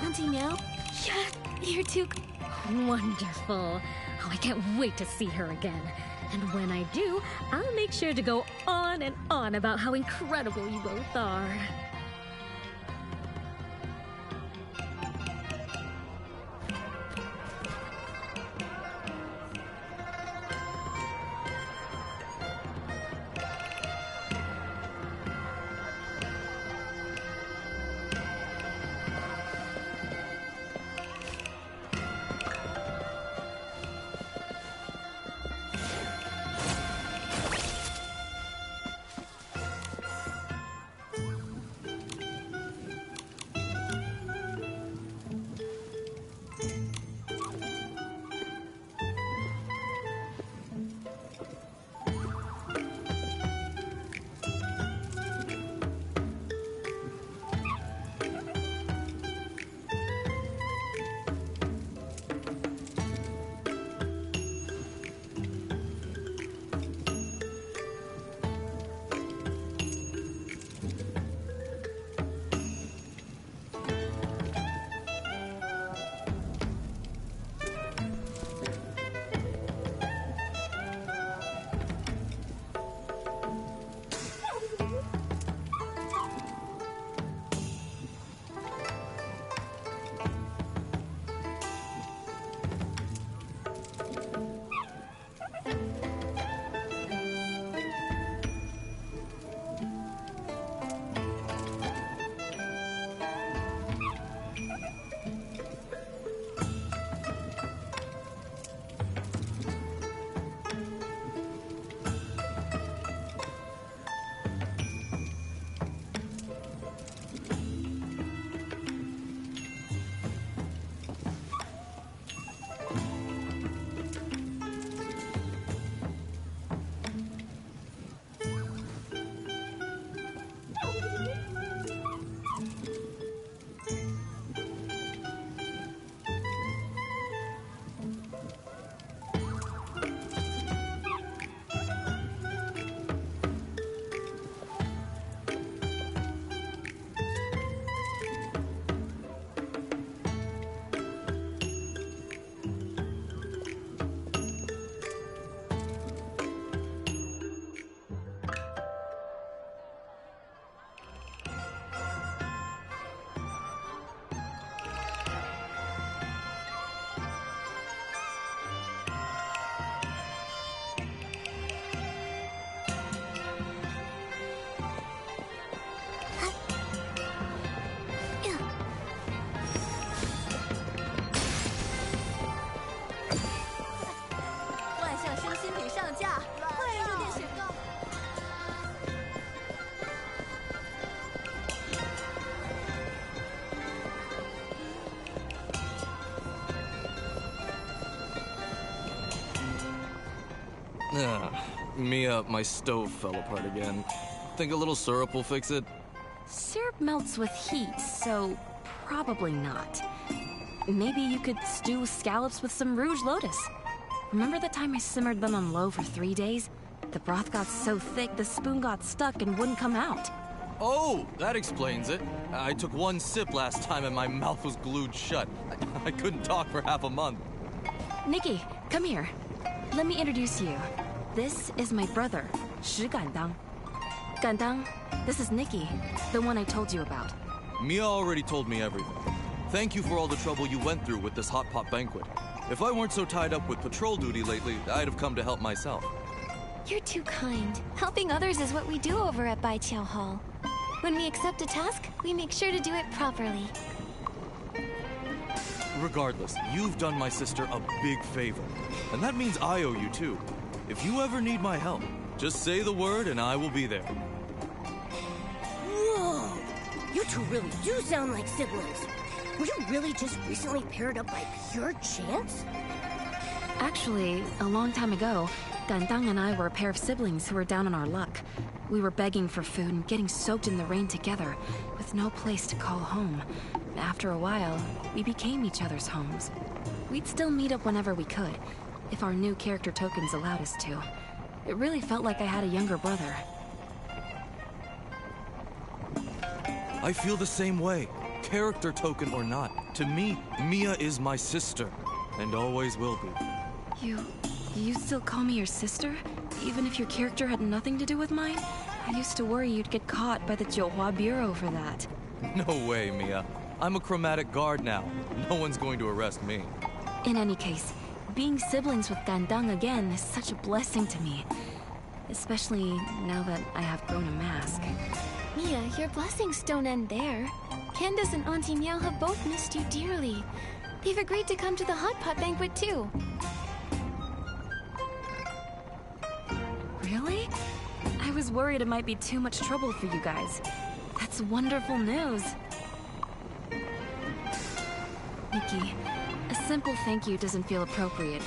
Auntie Meow? Yes, You're too... wonderful. Oh, I can't wait to see her again. And when I do, I'll make sure to go on and on about how incredible you both are. Mia, my stove fell apart again. Think a little syrup will fix it? Syrup melts with heat, so probably not. Maybe you could stew scallops with some Rouge Lotus. Remember the time I simmered them on low for 3 days? The broth got so thick the spoon got stuck and wouldn't come out. Oh, that explains it. I took one sip last time and my mouth was glued shut. I couldn't talk for half a month. Nikki, come here. Let me introduce you. This is my brother, Shi Gandang. Gandang, this is Nikki, the one I told you about. Mia already told me everything. Thank you for all the trouble you went through with this hot pot banquet. If I weren't so tied up with patrol duty lately, I'd have come to help myself. You're too kind. Helping others is what we do over at Bai Qiao Hall. When we accept a task, we make sure to do it properly. Regardless, you've done my sister a big favor. And that means I owe you too. If you ever need my help, just say the word and I will be there. Whoa! You two really do sound like siblings. Were you really just recently paired up by pure chance? Actually, a long time ago, Gandang and I were a pair of siblings who were down on our luck. We were begging for food and getting soaked in the rain together, with no place to call home. After a while, we became each other's homes. We'd still meet up whenever we could, if our new character tokens allowed us to. It really felt like I had a younger brother. I feel the same way, character token or not. To me, Mia is my sister, and always will be. You still call me your sister? Even if your character had nothing to do with mine? I used to worry you'd get caught by the Jiuhua Bureau for that. No way, Mia. I'm a chromatic guard now. No one's going to arrest me. In any case, being siblings with Gandang again is such a blessing to me. Especially now that I have grown a mask. Mia, your blessings don't end there. Candace and Auntie Meow have both missed you dearly. They've agreed to come to the hot pot banquet too. Really? I was worried it might be too much trouble for you guys. That's wonderful news. Nikki, a simple thank you doesn't feel appropriate.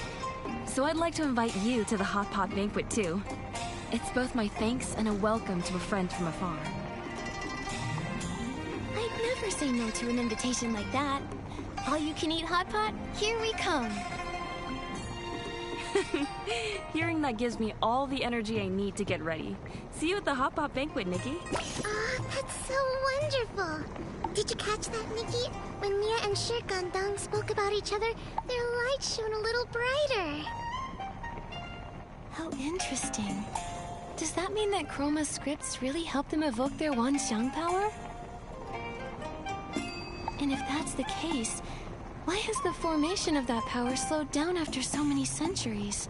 So I'd like to invite you to the hot pot banquet too. It's both my thanks and a welcome to a friend from afar. I'd never say no to an invitation like that. All you can eat hot pot, here we come. Hearing that gives me all the energy I need to get ready. See you at the hot pot banquet, Nikki. Oh, that's so wonderful. Did you catch that, Nikki? When Mia and Shir Gandang spoke about each other, their light shone a little brighter. How interesting. Does that mean that Chroma's scripts really help them evoke their Wanxiang power? And if that's the case, why has the formation of that power slowed down after so many centuries?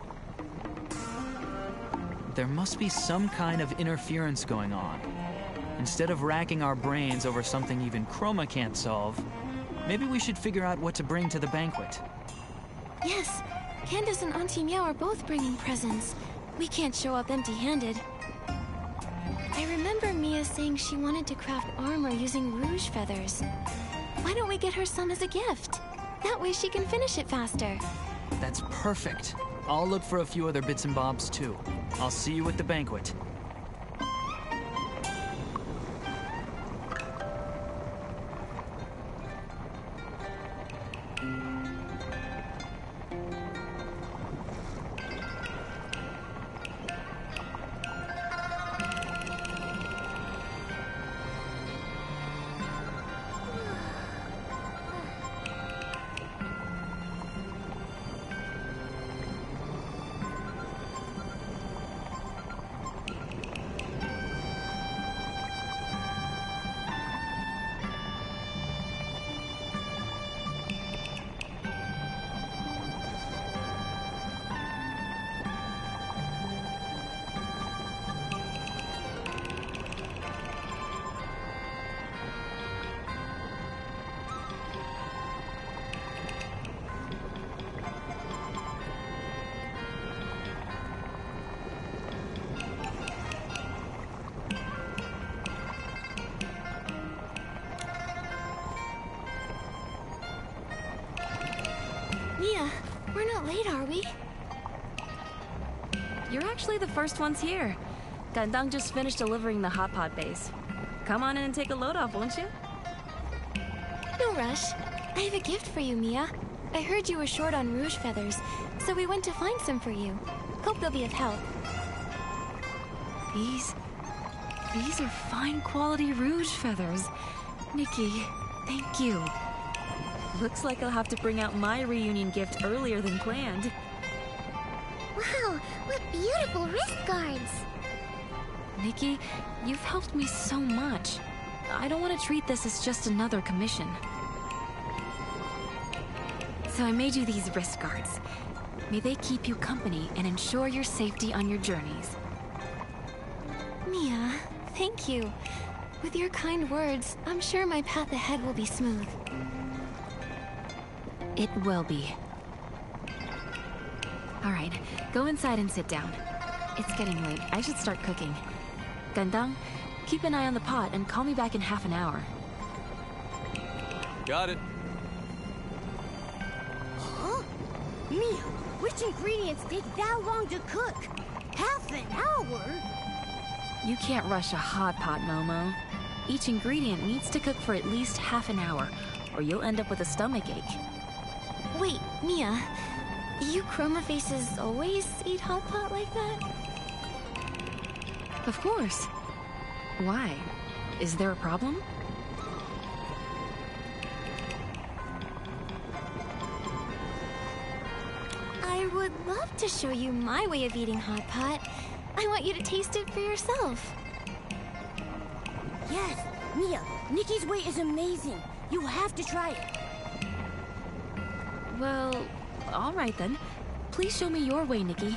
There must be some kind of interference going on. Instead of racking our brains over something even Chroma can't solve, maybe we should figure out what to bring to the banquet. Yes, Candace and Auntie Meow are both bringing presents. We can't show up empty-handed. I remember Mia saying she wanted to craft armor using rouge feathers. Why don't we get her some as a gift? That way she can finish it faster. That's perfect. I'll look for a few other bits and bobs too. I'll see you at the banquet. Mia, we're not late, are we? You're actually the first ones here. Gandang just finished delivering the hot pot base. Come on in and take a load off, won't you? No rush. I have a gift for you, Mia. I heard you were short on rouge feathers, so we went to find some for you. Hope they'll be of help. These are fine quality rouge feathers. Nikki, thank you. Looks like I'll have to bring out my reunion gift earlier than planned. Wow, what beautiful wrist guards! Nikki, you've helped me so much. I don't want to treat this as just another commission. So I made you these wrist guards. May they keep you company and ensure your safety on your journeys. Mia, thank you. With your kind words, I'm sure my path ahead will be smooth. It will be. All right, go inside and sit down. It's getting late. I should start cooking. Gandang, keep an eye on the pot and call me back in half an hour. Got it. Huh? Mia, which ingredients take that long to cook? Half an hour? You can't rush a hot pot, Momo. Each ingredient needs to cook for at least half an hour, or you'll end up with a stomachache. Wait, Mia, you Chroma faces always eat hot pot like that? Of course. Why? Is there a problem? I would love to show you my way of eating hot pot. I want you to taste it for yourself. Yes, Mia, Nikki's way is amazing. You have to try it. Well, all right then. Please show me your way, Nikki.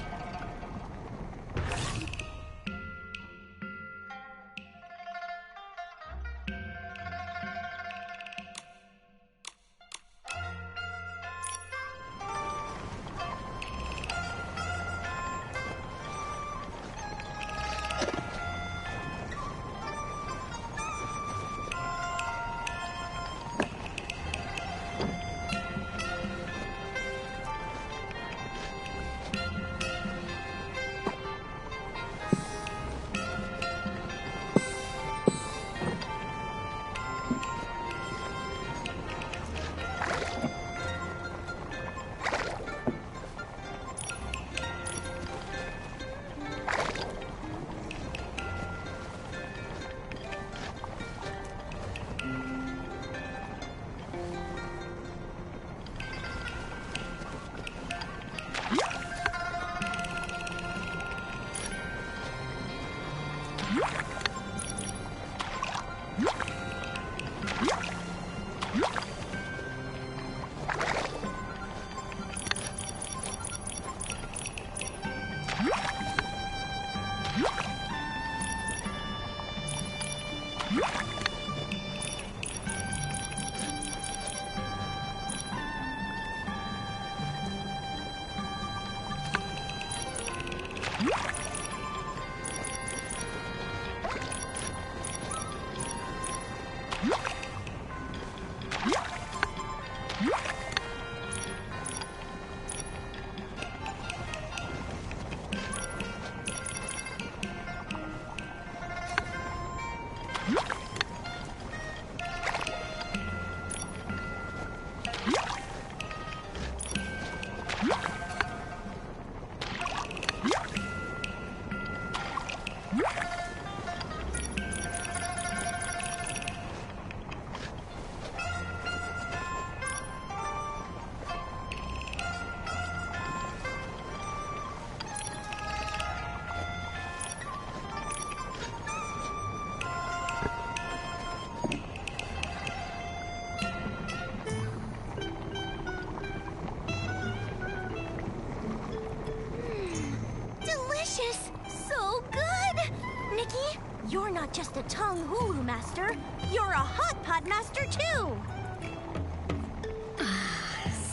You're not just a tongue hulu master, you're a hot pot master too!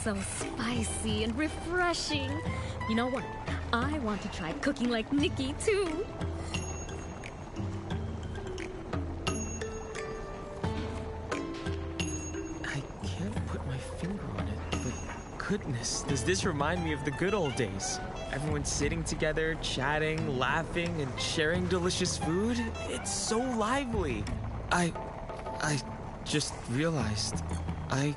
So spicy and refreshing. You know what? I want to try cooking like Nikki too. I can't put my finger on it, but goodness, does this remind me of the good old days? Everyone sitting together, chatting, laughing, and sharing delicious food. It's so lively. I just realized I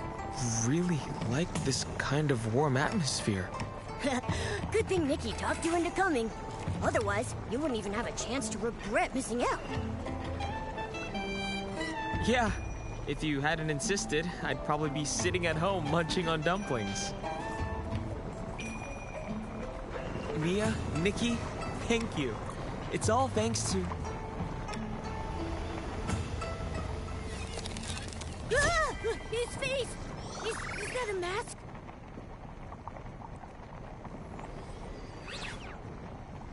really like this kind of warm atmosphere. Good thing Nikki talked you into coming. Otherwise, you wouldn't even have a chance to regret missing out. Yeah, if you hadn't insisted, I'd probably be sitting at home munching on dumplings. Mia, Nikki, thank you. It's all thanks to... Ah! His face! Is that a mask?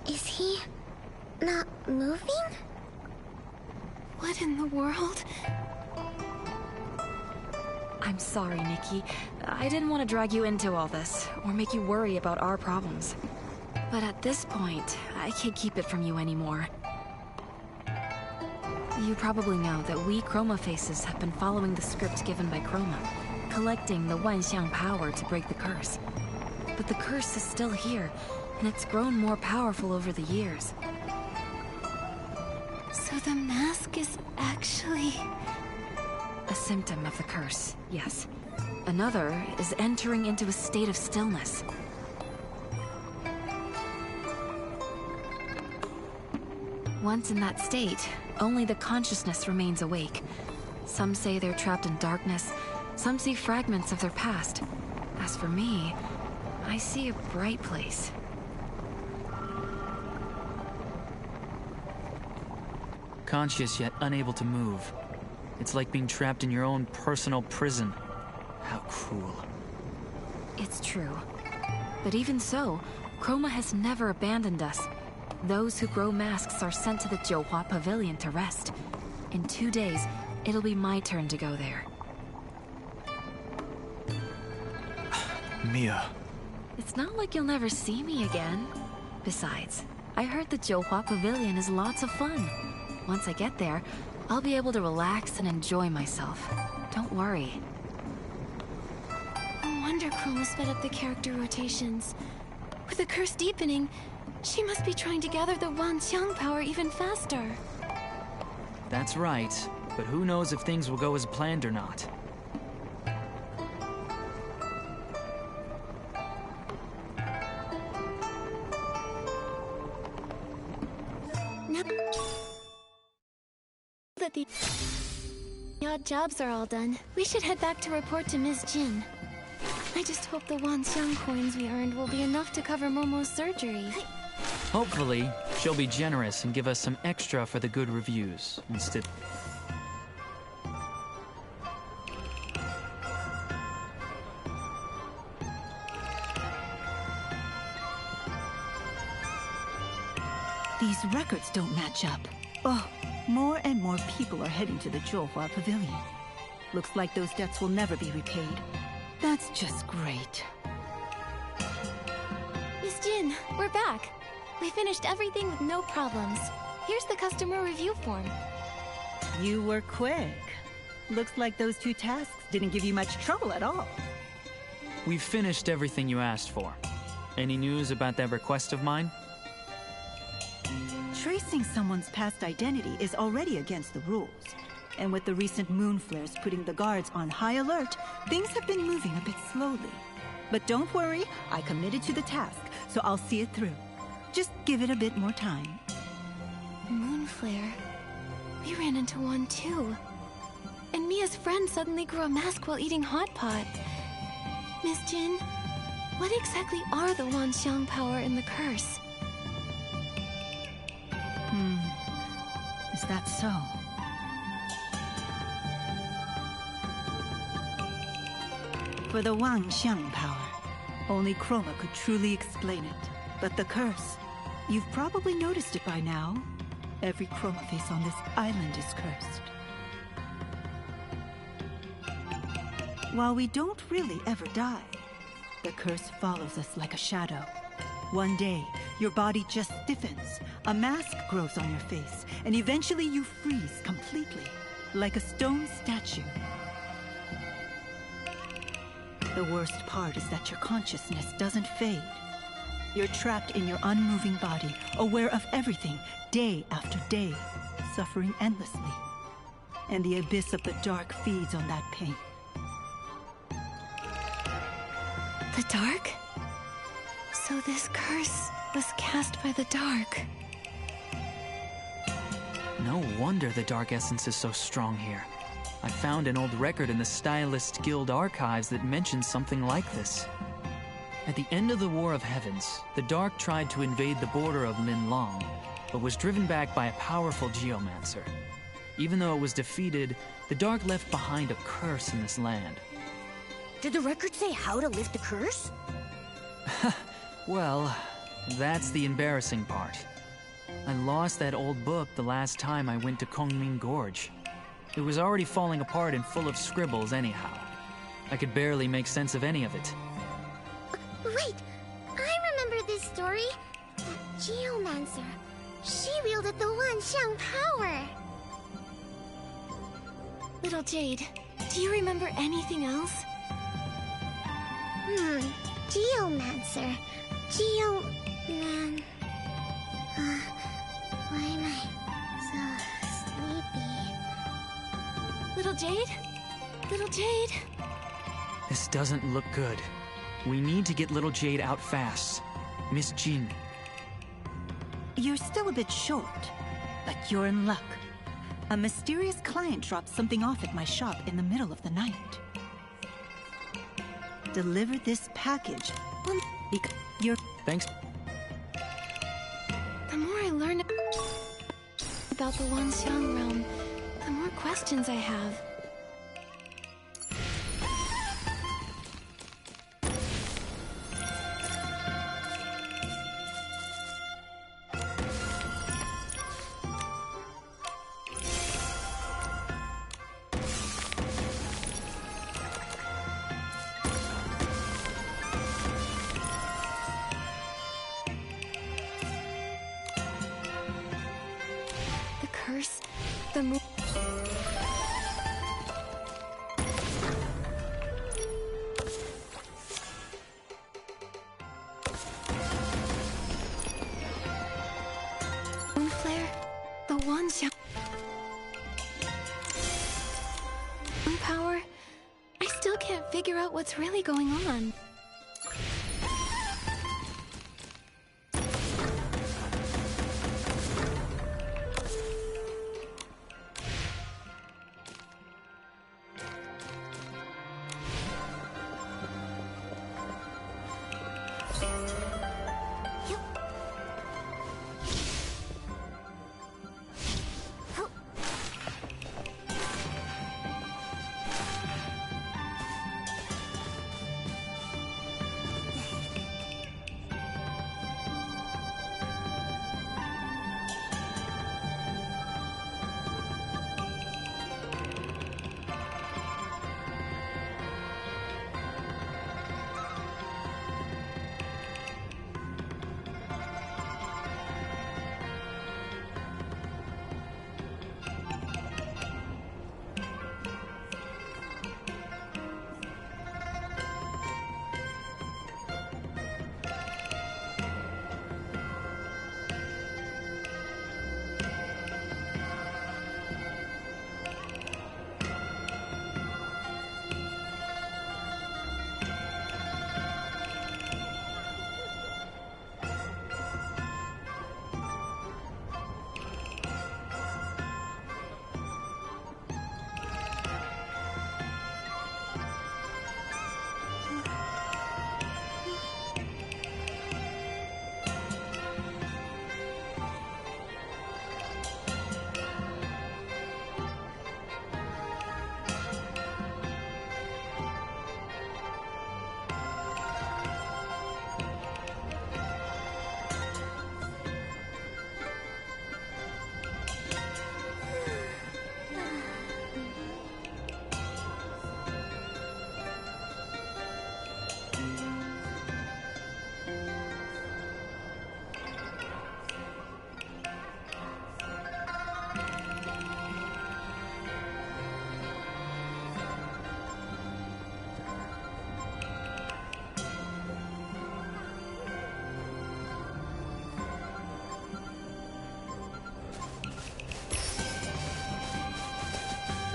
Is he not moving? What in the world? I'm sorry, Nikki. I didn't want to drag you into all this, or make you worry about our problems. But at this point, I can't keep it from you anymore. You probably know that we Chroma Faces have been following the script given by Chroma, collecting the Wanxiang power to break the curse. But the curse is still here, and it's grown more powerful over the years. So the mask is actually... a symptom of the curse, yes. Another is entering into a state of stillness. Once in that state, only the consciousness remains awake. Some say they're trapped in darkness, some see fragments of their past. As for me, I see a bright place. Conscious yet unable to move. It's like being trapped in your own personal prison. How cruel. It's true. But even so, Chroma has never abandoned us. Those who grow masks are sent to the Johua Pavilion to rest. In 2 days, it'll be my turn to go there. Mia. It's not like you'll never see me again. Besides, I heard the Johua Pavilion is lots of fun. Once I get there, I'll be able to relax and enjoy myself. Don't worry. No wonder Chroma sped up the character rotations. With the curse deepening, she must be trying to gather the Wanxiang power even faster. That's right, but who knows if things will go as planned or not. Now that the odd jobs are all done, we should head back to report to Ms. Jin. I just hope the Wanxiang coins we earned will be enough to cover Momo's surgery. Hopefully, she'll be generous and give us some extra for the good reviews, instead... These records don't match up. Oh, more and more people are heading to the Johua Pavilion. Looks like those debts will never be repaid. That's just great. Miss Jin, we're back. We finished everything with no problems. Here's the customer review form. You were quick. Looks like those 2 tasks didn't give you much trouble at all. We've finished everything you asked for. Any news about that request of mine? Tracing someone's past identity is already against the rules. And with the recent moon flares putting the guards on high alert, things have been moving a bit slowly. But don't worry, I committed to the task, so I'll see it through. Just give it a bit more time. Moon flare. We ran into one too. And Mia's friend suddenly grew a mask while eating hot pot. Miss Jin, what exactly are the Wanxiang power and the curse? Is that so? For the Wanxiang power, only Chroma could truly explain it. But the curse, you've probably noticed it by now. Every Chroma face on this island is cursed. While we don't really ever die, the curse follows us like a shadow. One day, your body just stiffens, a mask grows on your face, and eventually you freeze completely, like a stone statue. The worst part is that your consciousness doesn't fade. You're trapped in your unmoving body, aware of everything, day after day, suffering endlessly. And the abyss of the dark feeds on that pain. The dark? So this curse was cast by the dark. No wonder the dark essence is so strong here. I found an old record in the Stylist Guild archives that mentions something like this. At the end of the War of Heavens, the Dark tried to invade the border of Linlong, but was driven back by a powerful geomancer. Even though it was defeated, the Dark left behind a curse in this land. Did the record say how to lift the curse? Well, that's the embarrassing part. I lost that old book the last time I went to Kongming Gorge. It was already falling apart and full of scribbles anyhow. I could barely make sense of any of it. Wait, I remember this story. That geomancer. She wielded the Wanxiang power. Little Jade, do you remember anything else? Geomancer. Geoman... why am I so sleepy? Little Jade? Little Jade? This doesn't look good. We need to get Little Jade out fast. Miss Jin. You're still a bit short, but you're in luck. A mysterious client dropped something off at my shop in the middle of the night. Deliver this package. You're... Thanks. The more I learn about the Wanxiang realm, the more questions I have. The moon. Moon flare. The Wanxiang. Moon power. I still can't figure out what's really going on.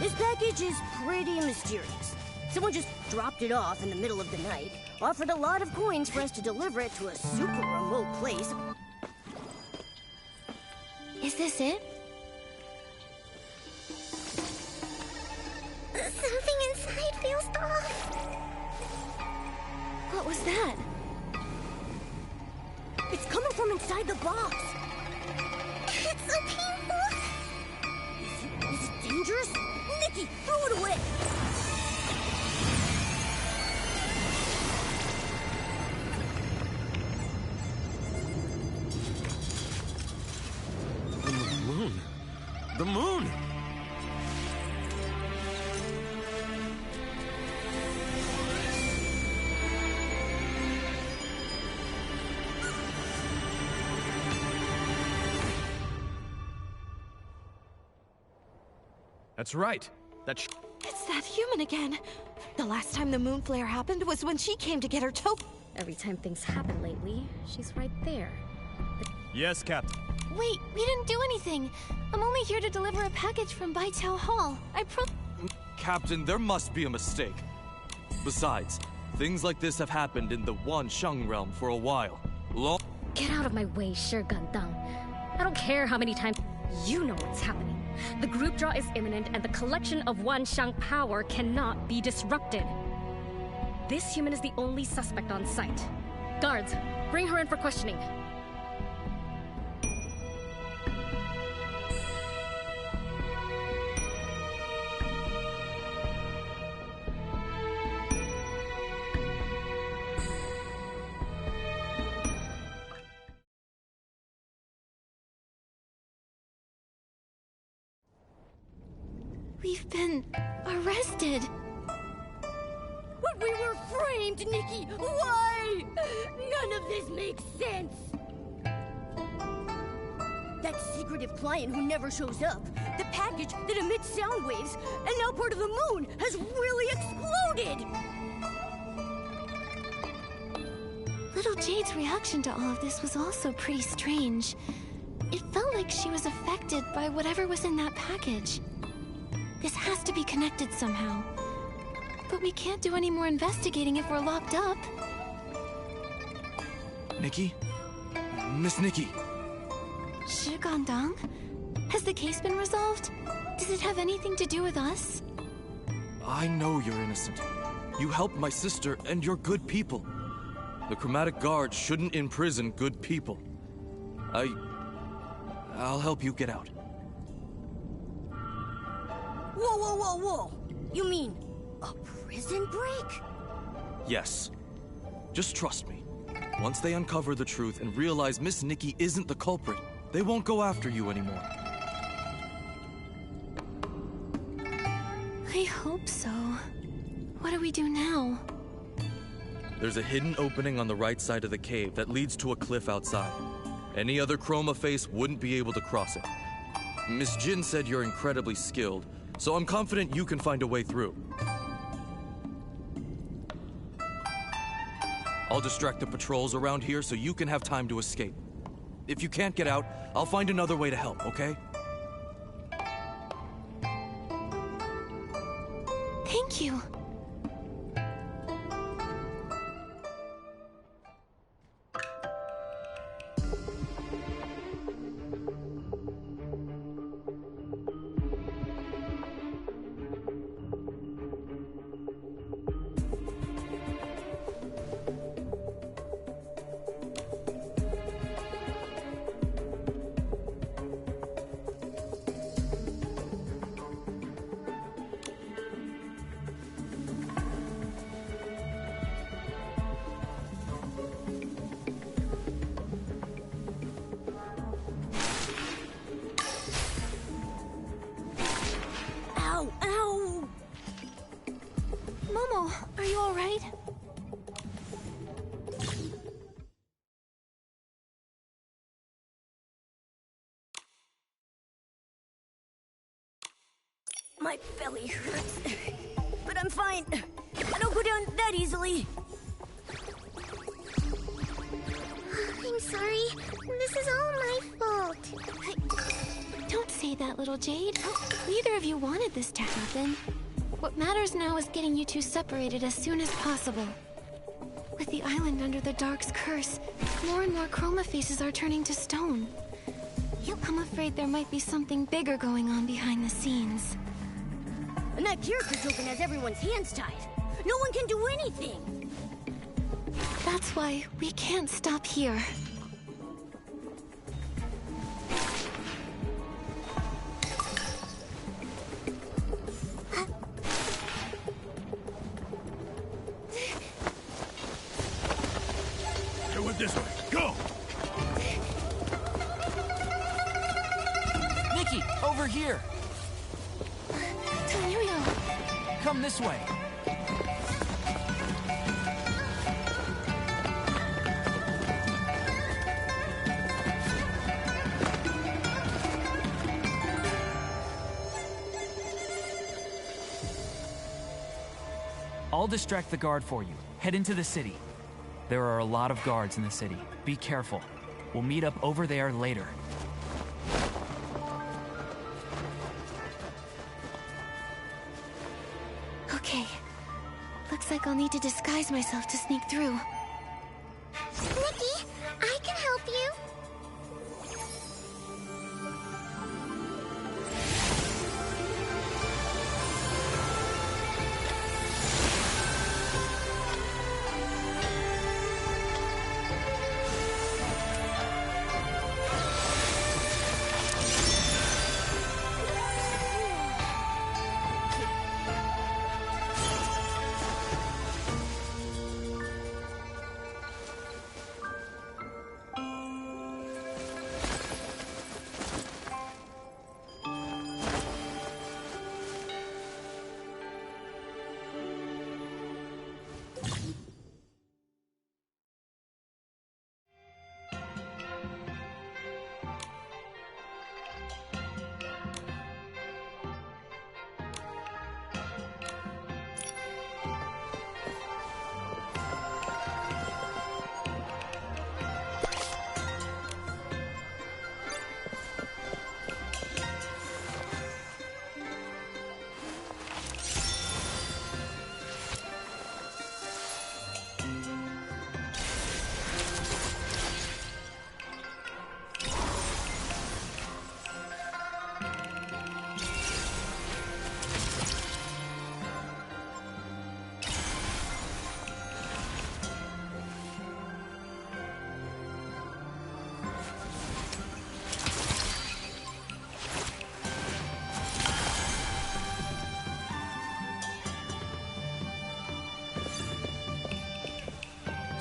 This package is pretty mysterious. Someone just dropped it off in the middle of the night, offered a lot of coins for us to deliver it to a super remote place. Is this it? Something inside feels off. What was that? It's coming from inside the box. It's so painful. Is it dangerous? Nikki, throw it away! The moon! The moon! That's right. It's that human again. The last time the moon flare happened was when she came to get her toe. Every time things happen lately, she's right there. Yes, Captain. Wait, we didn't do anything. I'm only here to deliver a package from Baitao Hall. Captain, there must be a mistake. Besides, things like this have happened in the Wanxiang realm for a while. Get out of my way, Shi Gandang. I don't care how many times. You know what's happening. The group draw is imminent, and the collection of Wanxiang power cannot be disrupted. This human is the only suspect on site. Guards, bring her in for questioning. We've been arrested. But we were framed, Nikki! Why? None of this makes sense! That secretive client who never shows up, the package that emits sound waves, and now part of the moon has really exploded! Little Jade's reaction to all of this was also pretty strange. It felt like she was affected by whatever was in that package. This has to be connected somehow. But we can't do any more investigating if we're locked up. Nikki? Miss Nikki? Shigandang? Has the case been resolved? Does it have anything to do with us? I know you're innocent. You helped my sister, and you're good people. The Chromatic Guard shouldn't imprison good people. I'll help you get out. Whoa, whoa, whoa, whoa! You mean a prison break? Yes. Just trust me. Once they uncover the truth and realize Miss Nikki isn't the culprit, they won't go after you anymore. I hope so. What do we do now? There's a hidden opening on the right side of the cave that leads to a cliff outside. Any other Chroma face wouldn't be able to cross it. Miss Jin said you're incredibly skilled, so I'm confident you can find a way through. I'll distract the patrols around here so you can have time to escape. If you can't get out, I'll find another way to help, okay? Thank you. Ow, ow! Momo, are you alright? My belly hurts. But I'm fine. I don't go down that easily. I'm sorry. This is all my fault. Don't say that, little Jade. Neither of you wanted this to happen. What matters now is getting you two separated as soon as possible. With the island under the Dark's curse, more and more Chroma faces are turning to stone. I'm afraid there might be something bigger going on behind the scenes. And that character token has everyone's hands tied. No one can do anything. That's why we can't stop here. It went this way. Go! Nikki, over here! Tanuyo! Come this way. I'll distract the guard for you. Head into the city. There are a lot of guards in the city. Be careful. We'll meet up over there later. Okay. Looks like I'll need to disguise myself to sneak through. Nikki, I can help you.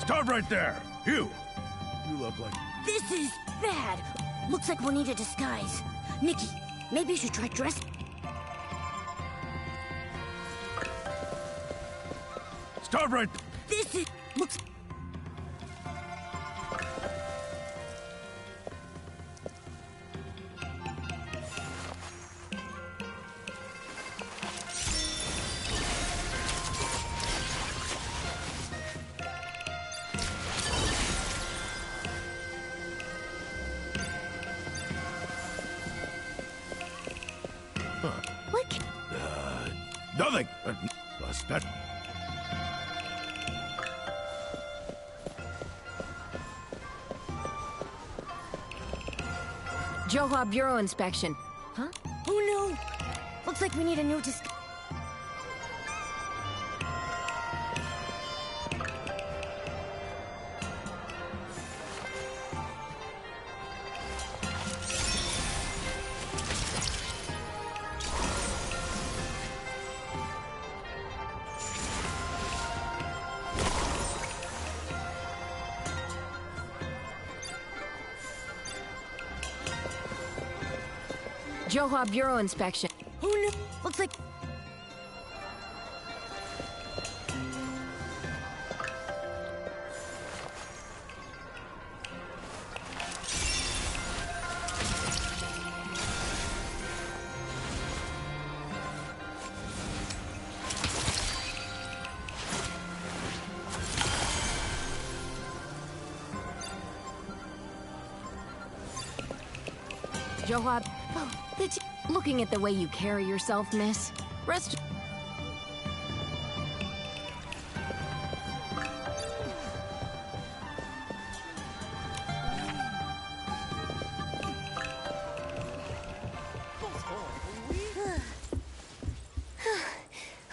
Stop right there! You look like... This is bad. Looks like we'll need a disguise. Nikki, maybe you should try dress... Stop right... This is... looks... What? Nothing! That... Johua Bureau inspection. Huh? Oh no! Looks like we need a new disguise. Johua Bureau inspection. Oh no! Looks like... Johua... Looking at the way you carry yourself, miss. Rest...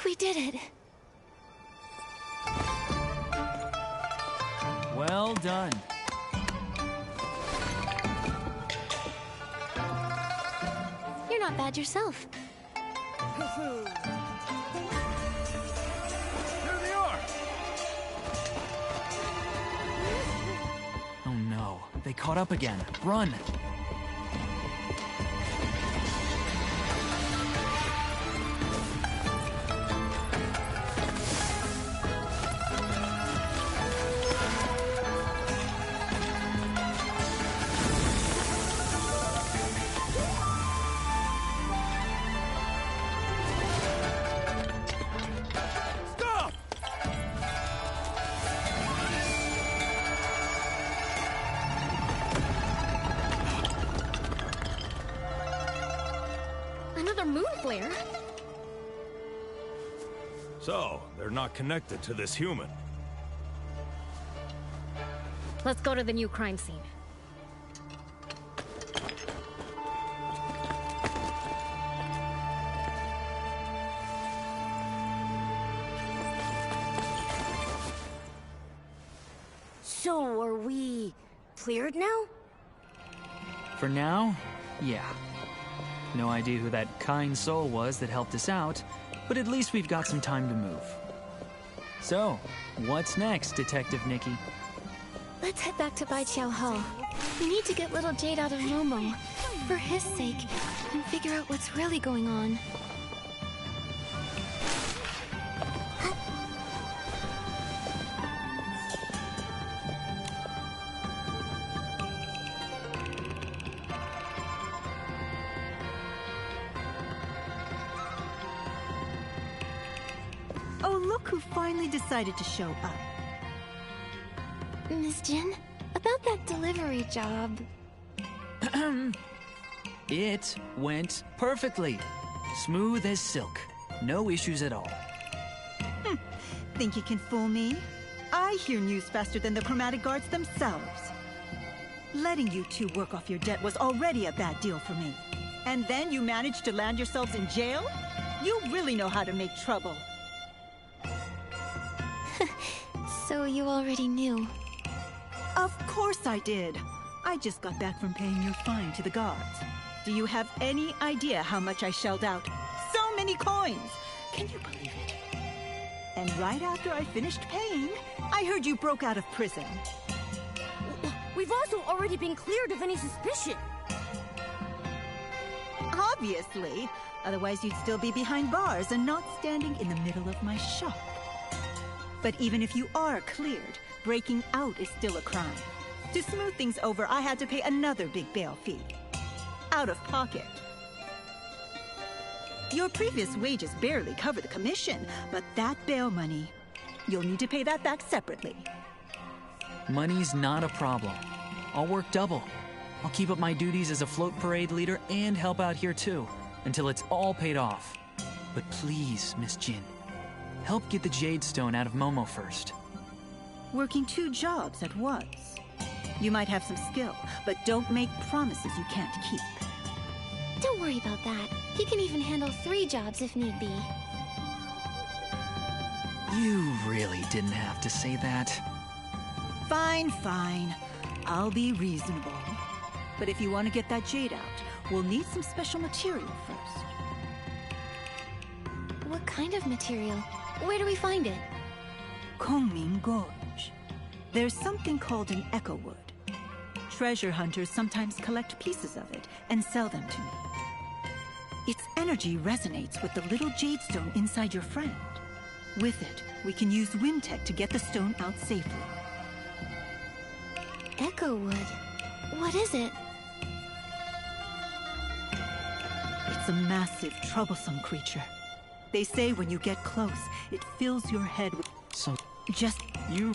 We did it. Well done. You're not bad yourself. Here they are! Oh no, they caught up again. Run! Another moon flare? So, they're not connected to this human. Let's go to the new crime scene. So, are we... cleared now? For now, yeah. No idea who that kind soul was that helped us out, but at least we've got some time to move. So, what's next, Detective Nikki? Let's head back to Bai Chiao Hall. We need to get little Jade out of Momo. For his sake, and figure out what's really going on. Oh, look who finally decided to show up. Miss Jin, about that delivery job. It went perfectly. Smooth as silk. No issues at all. Think you can fool me? I hear news faster than the chromatic guards themselves. Letting you two work off your debt was already a bad deal for me. And then you managed to land yourselves in jail? You really know how to make trouble. So you already knew. Of course I did. I just got back from paying your fine to the guards. Do you have any idea how much I shelled out? So many coins! Can you believe it? And right after I finished paying, I heard you broke out of prison. We've also already been cleared of any suspicion. Obviously. Otherwise, you'd still be behind bars and not standing in the middle of my shop. But even if you are cleared, breaking out is still a crime. To smooth things over, I had to pay another big bail fee. Out of pocket. Your previous wages barely cover the commission, but that bail money, you'll need to pay that back separately. Money's not a problem. I'll work double. I'll keep up my duties as a float parade leader and help out here too, until it's all paid off. But please, Miss Jin, help get the Jade Stone out of Momo first. Working 2 jobs at once. You might have some skill, but don't make promises you can't keep. Don't worry about that. He can even handle 3 jobs if need be. You really didn't have to say that. Fine, fine. I'll be reasonable. But if you want to get that jade out, we'll need some special material first. What kind of material? Where do we find it? Kongming Gorge. There's something called an echo wood. Treasure hunters sometimes collect pieces of it and sell them to me. Its energy resonates with the little jade stone inside your friend. With it, we can use wind tech to get the stone out safely. Echo wood? What is it? It's a massive, troublesome creature. They say when you get close, it fills your head with... So... Just... You